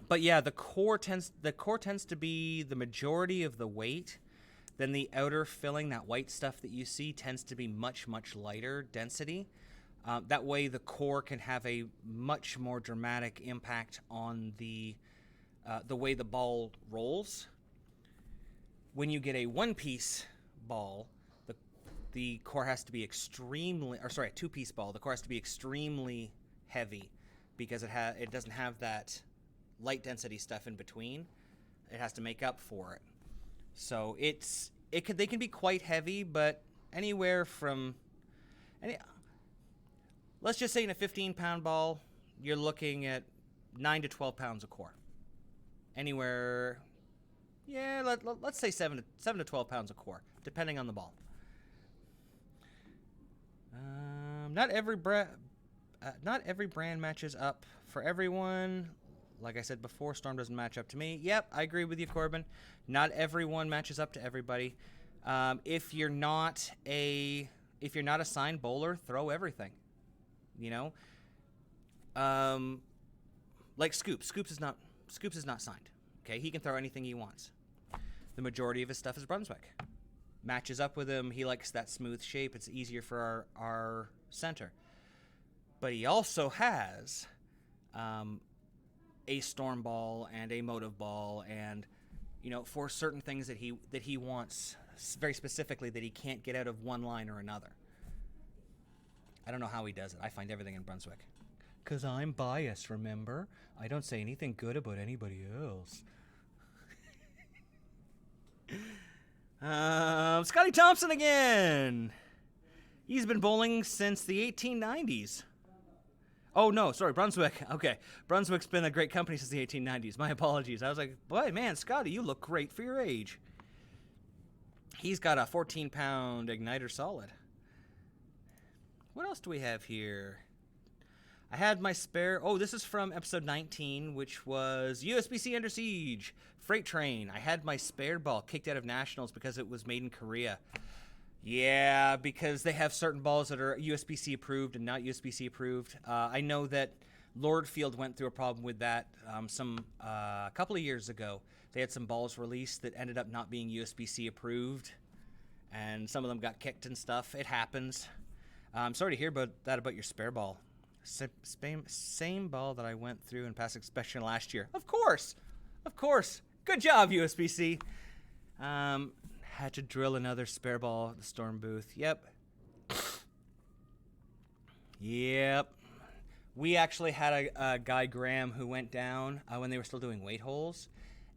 But yeah, the core tends to be the majority of the weight. Then the outer filling, that white stuff that you see, tends to be much, much lighter density. That way the core can have a much more dramatic impact on the way the ball rolls. When you get a one-piece ball, the core has to be a two-piece ball, the core has to be extremely heavy because it doesn't have that light density stuff in between. It has to make up for it. So they can be quite heavy, but anywhere from let's just say in a 15-pound ball, you're looking at 9 to 12 pounds of core. Anywhere, yeah, let's say 7 to 12 pounds of core, depending on the ball. Not every brand matches up for everyone. Like I said before, Storm doesn't match up to me. Yep, I agree with you, Corbin. Not everyone matches up to everybody. If you're not a signed bowler, throw everything. You know, like Scoops. Scoops is not signed. Okay, he can throw anything he wants. The majority of his stuff is Brunswick. Matches up with him. He likes that smooth shape. It's easier for our center. But he also has a storm ball and a motive ball, and you know, for certain things that he wants very specifically that he can't get out of one line or another. I don't know how he does it. I find everything in Brunswick. 'Cause I'm biased, remember? I don't say anything good about anybody else. Scotty Thompson again. He's been bowling since the 1890s. Oh, no, sorry, Brunswick. Okay, Brunswick's been a great company since the 1890s. My apologies. I was like, boy, man, Scotty, you look great for your age. He's got a 14-pound igniter solid. What else do we have here? I had my spare... Oh, this is from episode 19, which was USBC Under Siege, Freight Train. I had my spare ball kicked out of Nationals because it was made in Korea. Yeah, because they have certain balls that are USBC approved and not USBC approved. I know that Lordfield went through a problem with that a couple of years ago. They had some balls released that ended up not being USBC approved, and some of them got kicked and stuff. It happens. I'm sorry to hear about your spare ball. Same ball that I went through in past inspection last year. Of course. Good job, USBC. Had to drill another spare ball at the Storm booth. Yep. We actually had a guy, Graham, who went down when they were still doing weight holes,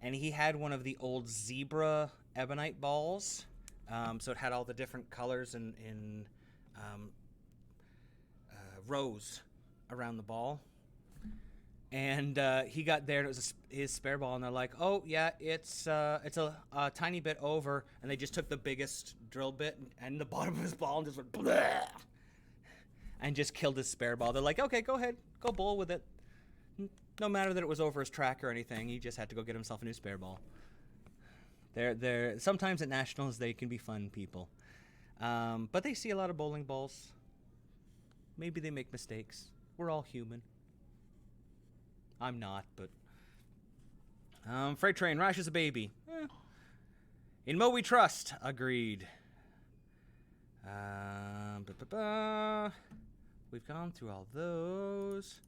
and he had one of the old Zebra ebonite balls. So it had all the different colors in rows around the ball. And he got there, and it was his spare ball, and they're like, "Oh yeah, it's a tiny bit over," and they just took the biggest drill bit and the bottom of his ball and just went bleh, and just killed his spare ball. They're like, "Okay, go ahead, go bowl with it." No matter that it was over his track or anything, he just had to go get himself a new spare ball. They're sometimes at Nationals they can be fun people, but they see a lot of bowling balls. Maybe they make mistakes. We're all human. I'm not, but... Freight Train, Rash is a baby. In Mo we trust. Agreed. We've gone through all those.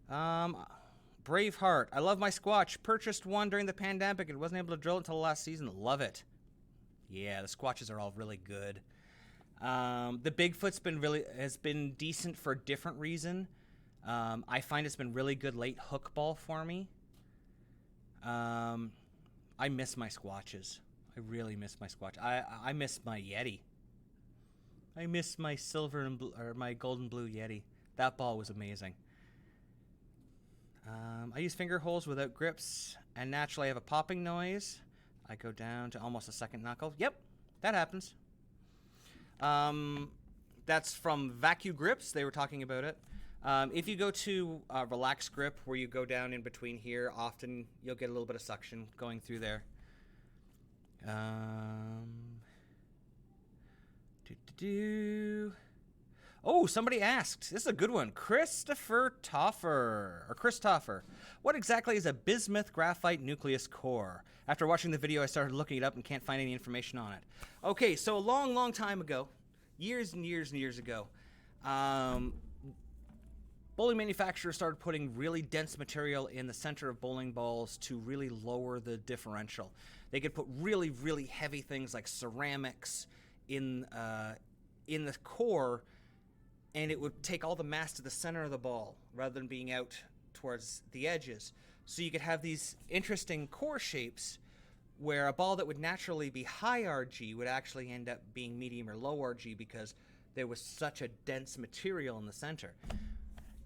Braveheart. I love my Squatch. Purchased one during the pandemic and wasn't able to drill it until last season. Love it. Yeah, the Squatches are all really good. The Bigfoot's has been decent for a different reason. I find it's been really good late hook ball for me. I miss my Squatches. I really miss my Squatch. I miss my Yeti. I miss my silver and my gold and blue Yeti. That ball was amazing. I use finger holes without grips, and naturally I have a popping noise. I go down to almost a second knuckle. Yep, that happens. That's from Vacuum Grips. They were talking about it. If you go to Relax Grip, where you go down in between here, often you'll get a little bit of suction going through there. Oh, somebody asked. This is a good one. Chris Toffer. What exactly is a bismuth graphite nucleus core? After watching the video, I started looking it up and can't find any information on it. Okay, so a long, long time ago, years and years and years ago, bowling manufacturers started putting really dense material in the center of bowling balls to really lower the differential. They could put really, really heavy things like ceramics in the core, and it would take all the mass to the center of the ball rather than being out towards the edges. So you could have these interesting core shapes where a ball that would naturally be high RG would actually end up being medium or low RG because there was such a dense material in the center.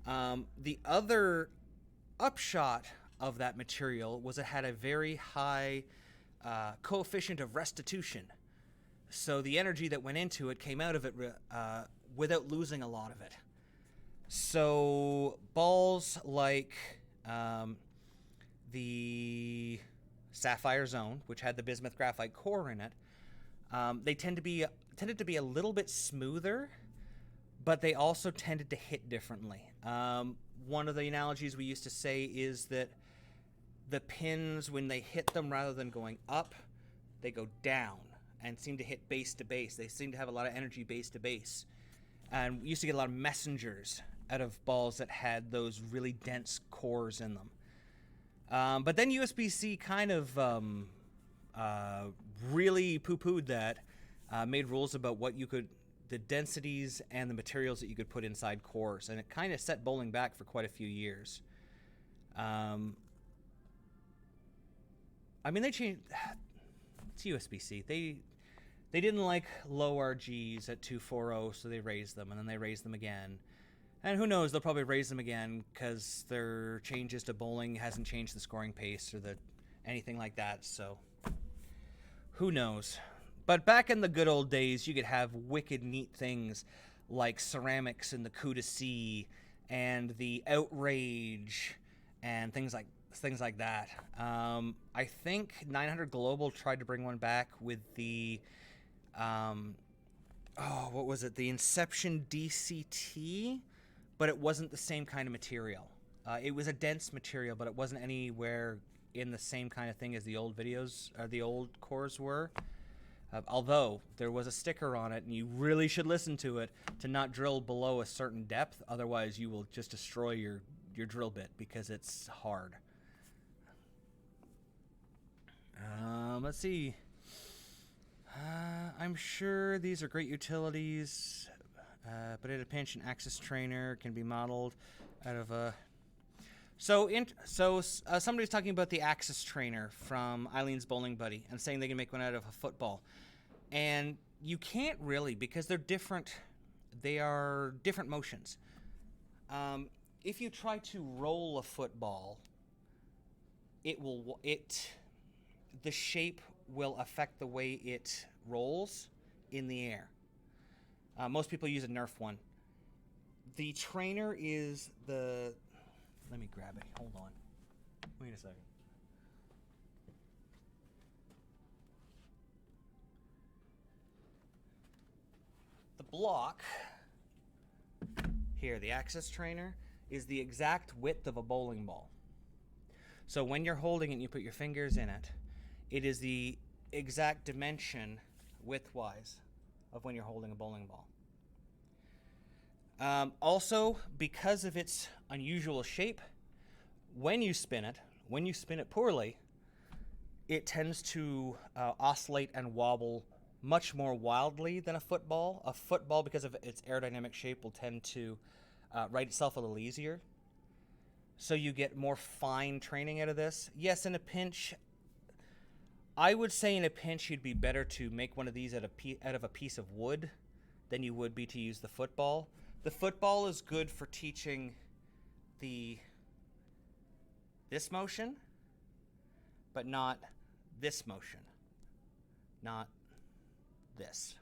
The other upshot of that material was it had a very high coefficient of restitution. So the energy that went into it came out of it without losing a lot of it. So balls like the Sapphire Zone, which had the bismuth graphite core in it, they tended to be a little bit smoother, but they also tended to hit differently. One of the analogies we used to say is that the pins, when they hit them, rather than going up, they go down and seem to hit base to base. They seem to have a lot of energy base to base. And we used to get a lot of messengers out of balls that had those really dense cores in them. But then USB-C kind of really poo-pooed that, made rules about what you could, the densities and the materials that you could put inside cores, and it kind of set bowling back for quite a few years. I mean, they changed. It's USB-C. They didn't like low RGs at 240, so they raised them, and then they raised them again. And who knows, they'll probably raise them again because their changes to bowling hasn't changed the scoring pace or anything like that, so who knows. But back in the good old days, you could have wicked neat things like ceramics and the coup de C and the outrage and things like that. I think 900 Global tried to bring one back with the what was it? The Inception DCT, but it wasn't the same kind of material. It was a dense material, but it wasn't anywhere in the same kind of thing as the old videos or the old cores were. Although there was a sticker on it, and you really should listen to it to not drill below a certain depth. Otherwise, you will just destroy your drill bit because it's hard. Let's see. I'm sure these are great utilities, but at a pinch, an Axis trainer can be modeled out of a... somebody's talking about the Axis trainer from Eileen's Bowling Buddy and saying they can make one out of a football. And you can't really, because they're different. They are different motions. If you try to roll a football, the shape will affect the way it rolls in the air. Most people use a Nerf one. The trainer is the... Let me grab it. Hold on. Wait a second. The block here, the Axis trainer, is the exact width of a bowling ball. So when you're holding it and you put your fingers in it, it is the exact dimension, width-wise, of when you're holding a bowling ball. Also, because of its unusual shape, when you spin it poorly, it tends to oscillate and wobble much more wildly than a football. A football, because of its aerodynamic shape, will tend to right itself a little easier. So you get more fine training out of this. Yes, in a pinch, I would say in a pinch you'd be better to make one of these out of a piece of wood than you would be to use the football. The football is good for teaching this motion, but not this motion. Not this.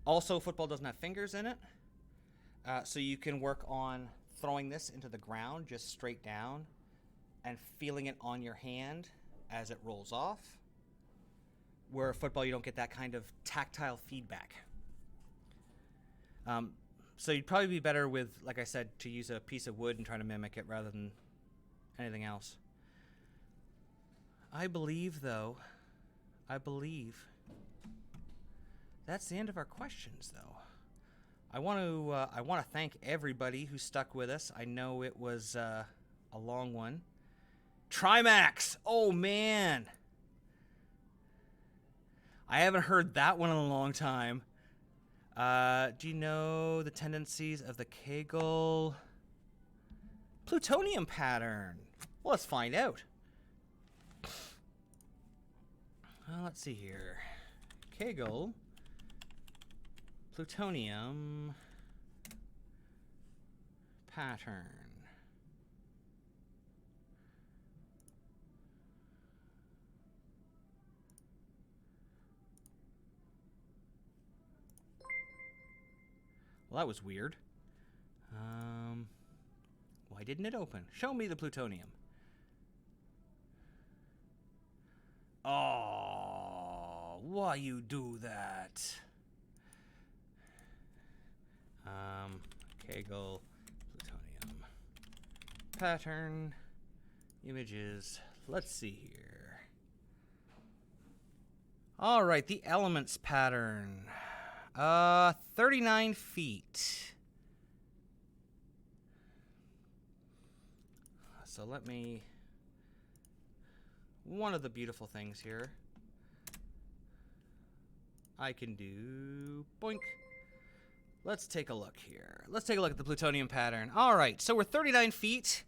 Also, football doesn't have fingers in it, so you can work on throwing this into the ground just straight down and feeling it on your hand as it rolls off. Where football, you don't get that kind of tactile feedback. So you'd probably be better with, like I said, to use a piece of wood and try to mimic it rather than anything else. I believe that's the end of our questions, though. I want to thank everybody who stuck with us. I know it was a long one. Trimax! Oh, man! I haven't heard that one in a long time. Do you know the tendencies of the Kegel Plutonium pattern? Well, let's find out. Let's see here. Kegel Plutonium pattern. Well, that was weird. Why didn't it open? Show me the plutonium. Oh, why you do that? Kegel, plutonium. Pattern, images. Let's see here. All right, the elements pattern. 39 feet. So let me... One of the beautiful things here I can do... Boink. Let's take a look here. Let's take a look at the plutonium pattern. All right, so we're 39 feet,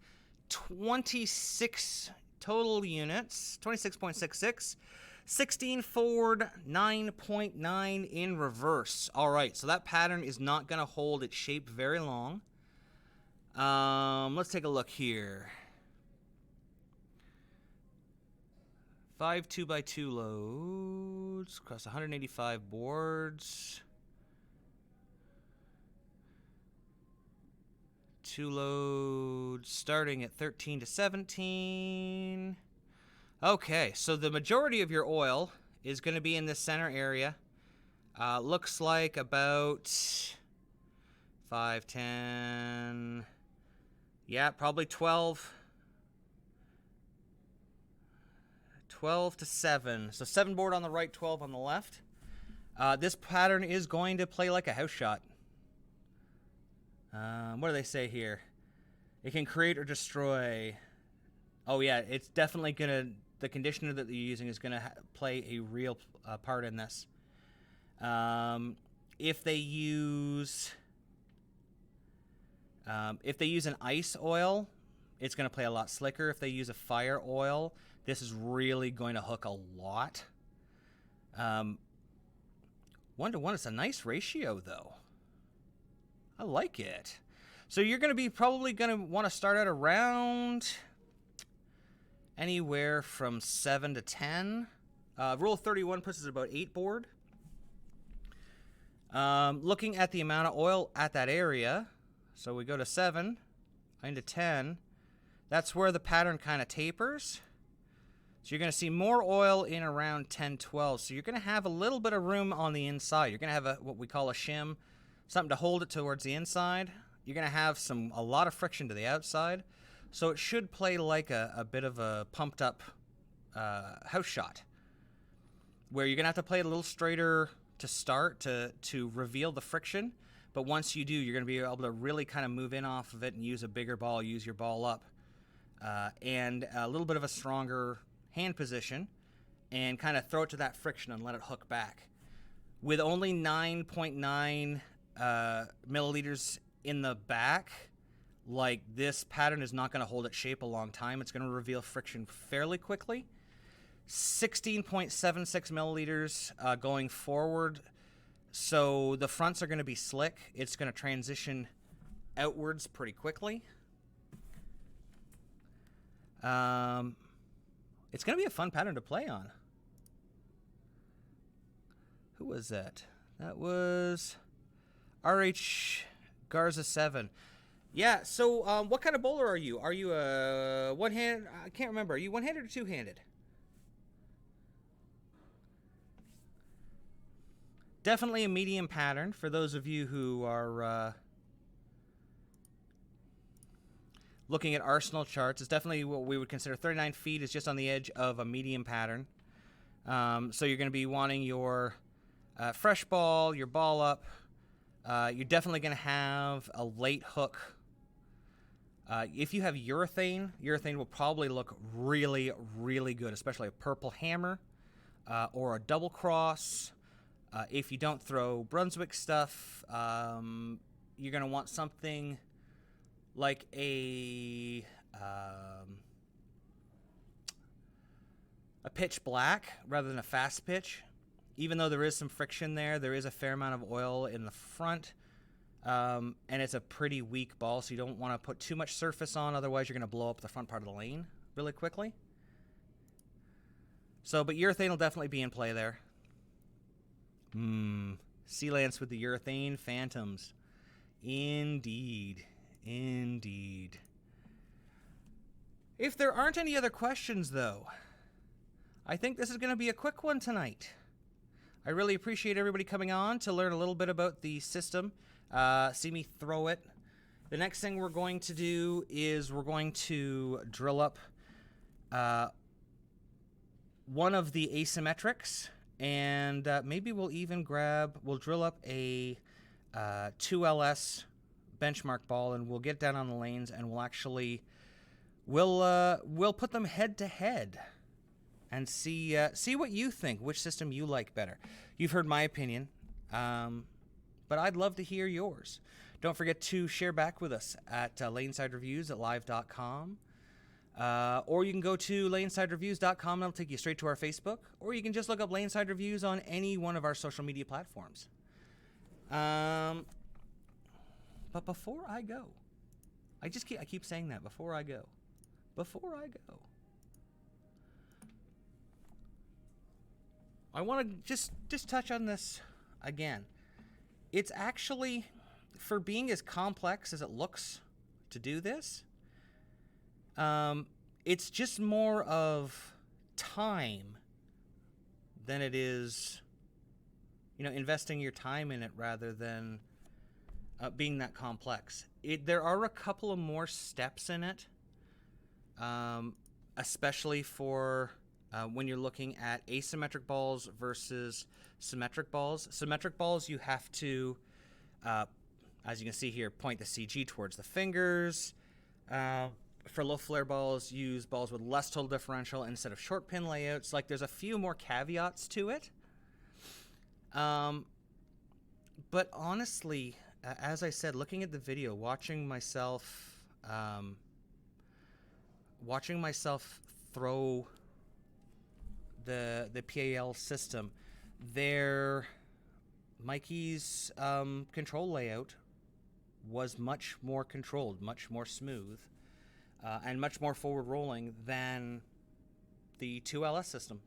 26 total units, 26.66, 16 forward, 9.9 in reverse. All right, so that pattern is not going to hold its shape very long. Let's take a look here. 5 2x2 loads across 185 boards. 2 loads starting at 13 to 17. Okay, so the majority of your oil is going to be in this center area. Looks like about 5, 10, yeah, probably 12 to 7. So 7 board on the right, 12 on the left. This pattern is going to play like a house shot. What do they say here? It can create or destroy. Oh yeah, it's definitely gonna. The conditioner that they're using is gonna play a real part in this. If they use an ice oil, it's gonna play a lot slicker. If they use a fire oil, this is really going to hook a lot. 1 to 1, it's a nice ratio though. I like it. So you're going to be probably going to want to start out around anywhere from 7 to 10. Rule of 31 puts us at about 8 board. Looking at the amount of oil at that area, so we go to 7 into 10. That's where the pattern kind of tapers. So you're going to see more oil in around 10, 12. So you're going to have a little bit of room on the inside. You're going to have what we call a shim. Something to hold it towards the inside. You're going to have a lot of friction to the outside. So it should play like a bit of a pumped up house shot. Where you're going to have to play it a little straighter to start to reveal the friction. But once you do, you're going to be able to really kind of move in off of it and use a bigger ball, use your ball up. And a little bit of a stronger hand position. And kind of throw it to that friction and let it hook back. With only 9.9 milliliters in the back, like this pattern is not going to hold its shape a long time. It's going to reveal friction fairly quickly. 16.76 milliliters going forward. So the fronts are going to be slick. It's going to transition outwards pretty quickly. It's going to be a fun pattern to play on. Who was that? That was RH Garza 7. Yeah, so what kind of bowler are you? Are you a one-handed? I can't remember. Are you one-handed or two-handed? Definitely a medium pattern for those of you who are looking at Arsenal charts. It's definitely what we would consider 39 feet is just on the edge of a medium pattern. So you're going to be wanting your fresh ball, your ball up. You're definitely going to have a late hook. If you have urethane will probably look really, really good, especially a purple hammer or a double cross. If you don't throw Brunswick stuff, you're going to want something like a pitch black rather than a fast pitch. Even though there is some friction there is a fair amount of oil in the front, and it's a pretty weak ball, so you don't want to put too much surface on, otherwise you're going to blow up the front part of the lane really quickly. So, but urethane will definitely be in play there. Sea Lance with the urethane phantoms. Indeed. Indeed. If there aren't any other questions, though, I think this is going to be a quick one tonight. I really appreciate everybody coming on to learn a little bit about the system, see me throw it. The next thing we're going to do is we're going to drill up one of the asymmetrics, and maybe we'll even we'll drill up a 2LS benchmark ball, and we'll get down on the lanes, and we'll put them head to head and see what you think, which system you like better. You've heard my opinion, but I'd love to hear yours. Don't forget to share back with us at lanesidereviews@live.com. Or you can go to lanesidereviews.com, and it'll take you straight to our Facebook. Or you can just look up Laneside Reviews on any one of our social media platforms. But before I go, I keep saying that, before I go. I want to just touch on this again. It's actually, for being as complex as it looks to do this, it's just more of time than it is, investing your time in it rather than being that complex. There are a couple of more steps in it, especially for when you're looking at asymmetric balls versus symmetric balls. Symmetric balls, you have to, as you can see here, point the CG towards the fingers. For low flare balls, use balls with less total differential instead of short pin layouts. There's a few more caveats to it. But honestly, as I said, looking at the video, watching myself throw the PAL system, Mikey's control layout was much more controlled, much more smooth, and much more forward rolling than the 2LS system.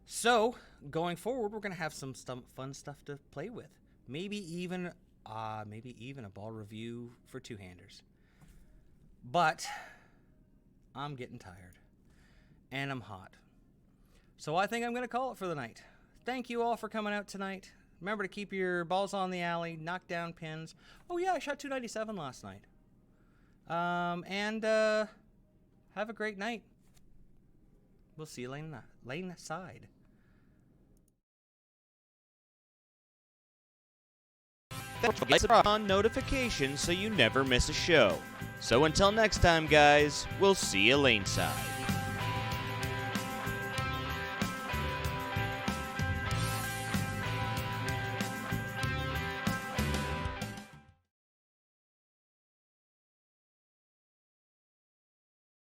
So going forward, we're going to have some fun stuff to play with. Maybe even a ball review for two-handers. But I'm getting tired, and I'm hot. So I think I'm going to call it for the night. Thank you all for coming out tonight. Remember to keep your balls on the alley, knock down pins. Oh yeah, I shot 297 last night. And have a great night. We'll see you lane side. Turn on notifications so you never miss a show. So until next time, guys, we'll see you laneside.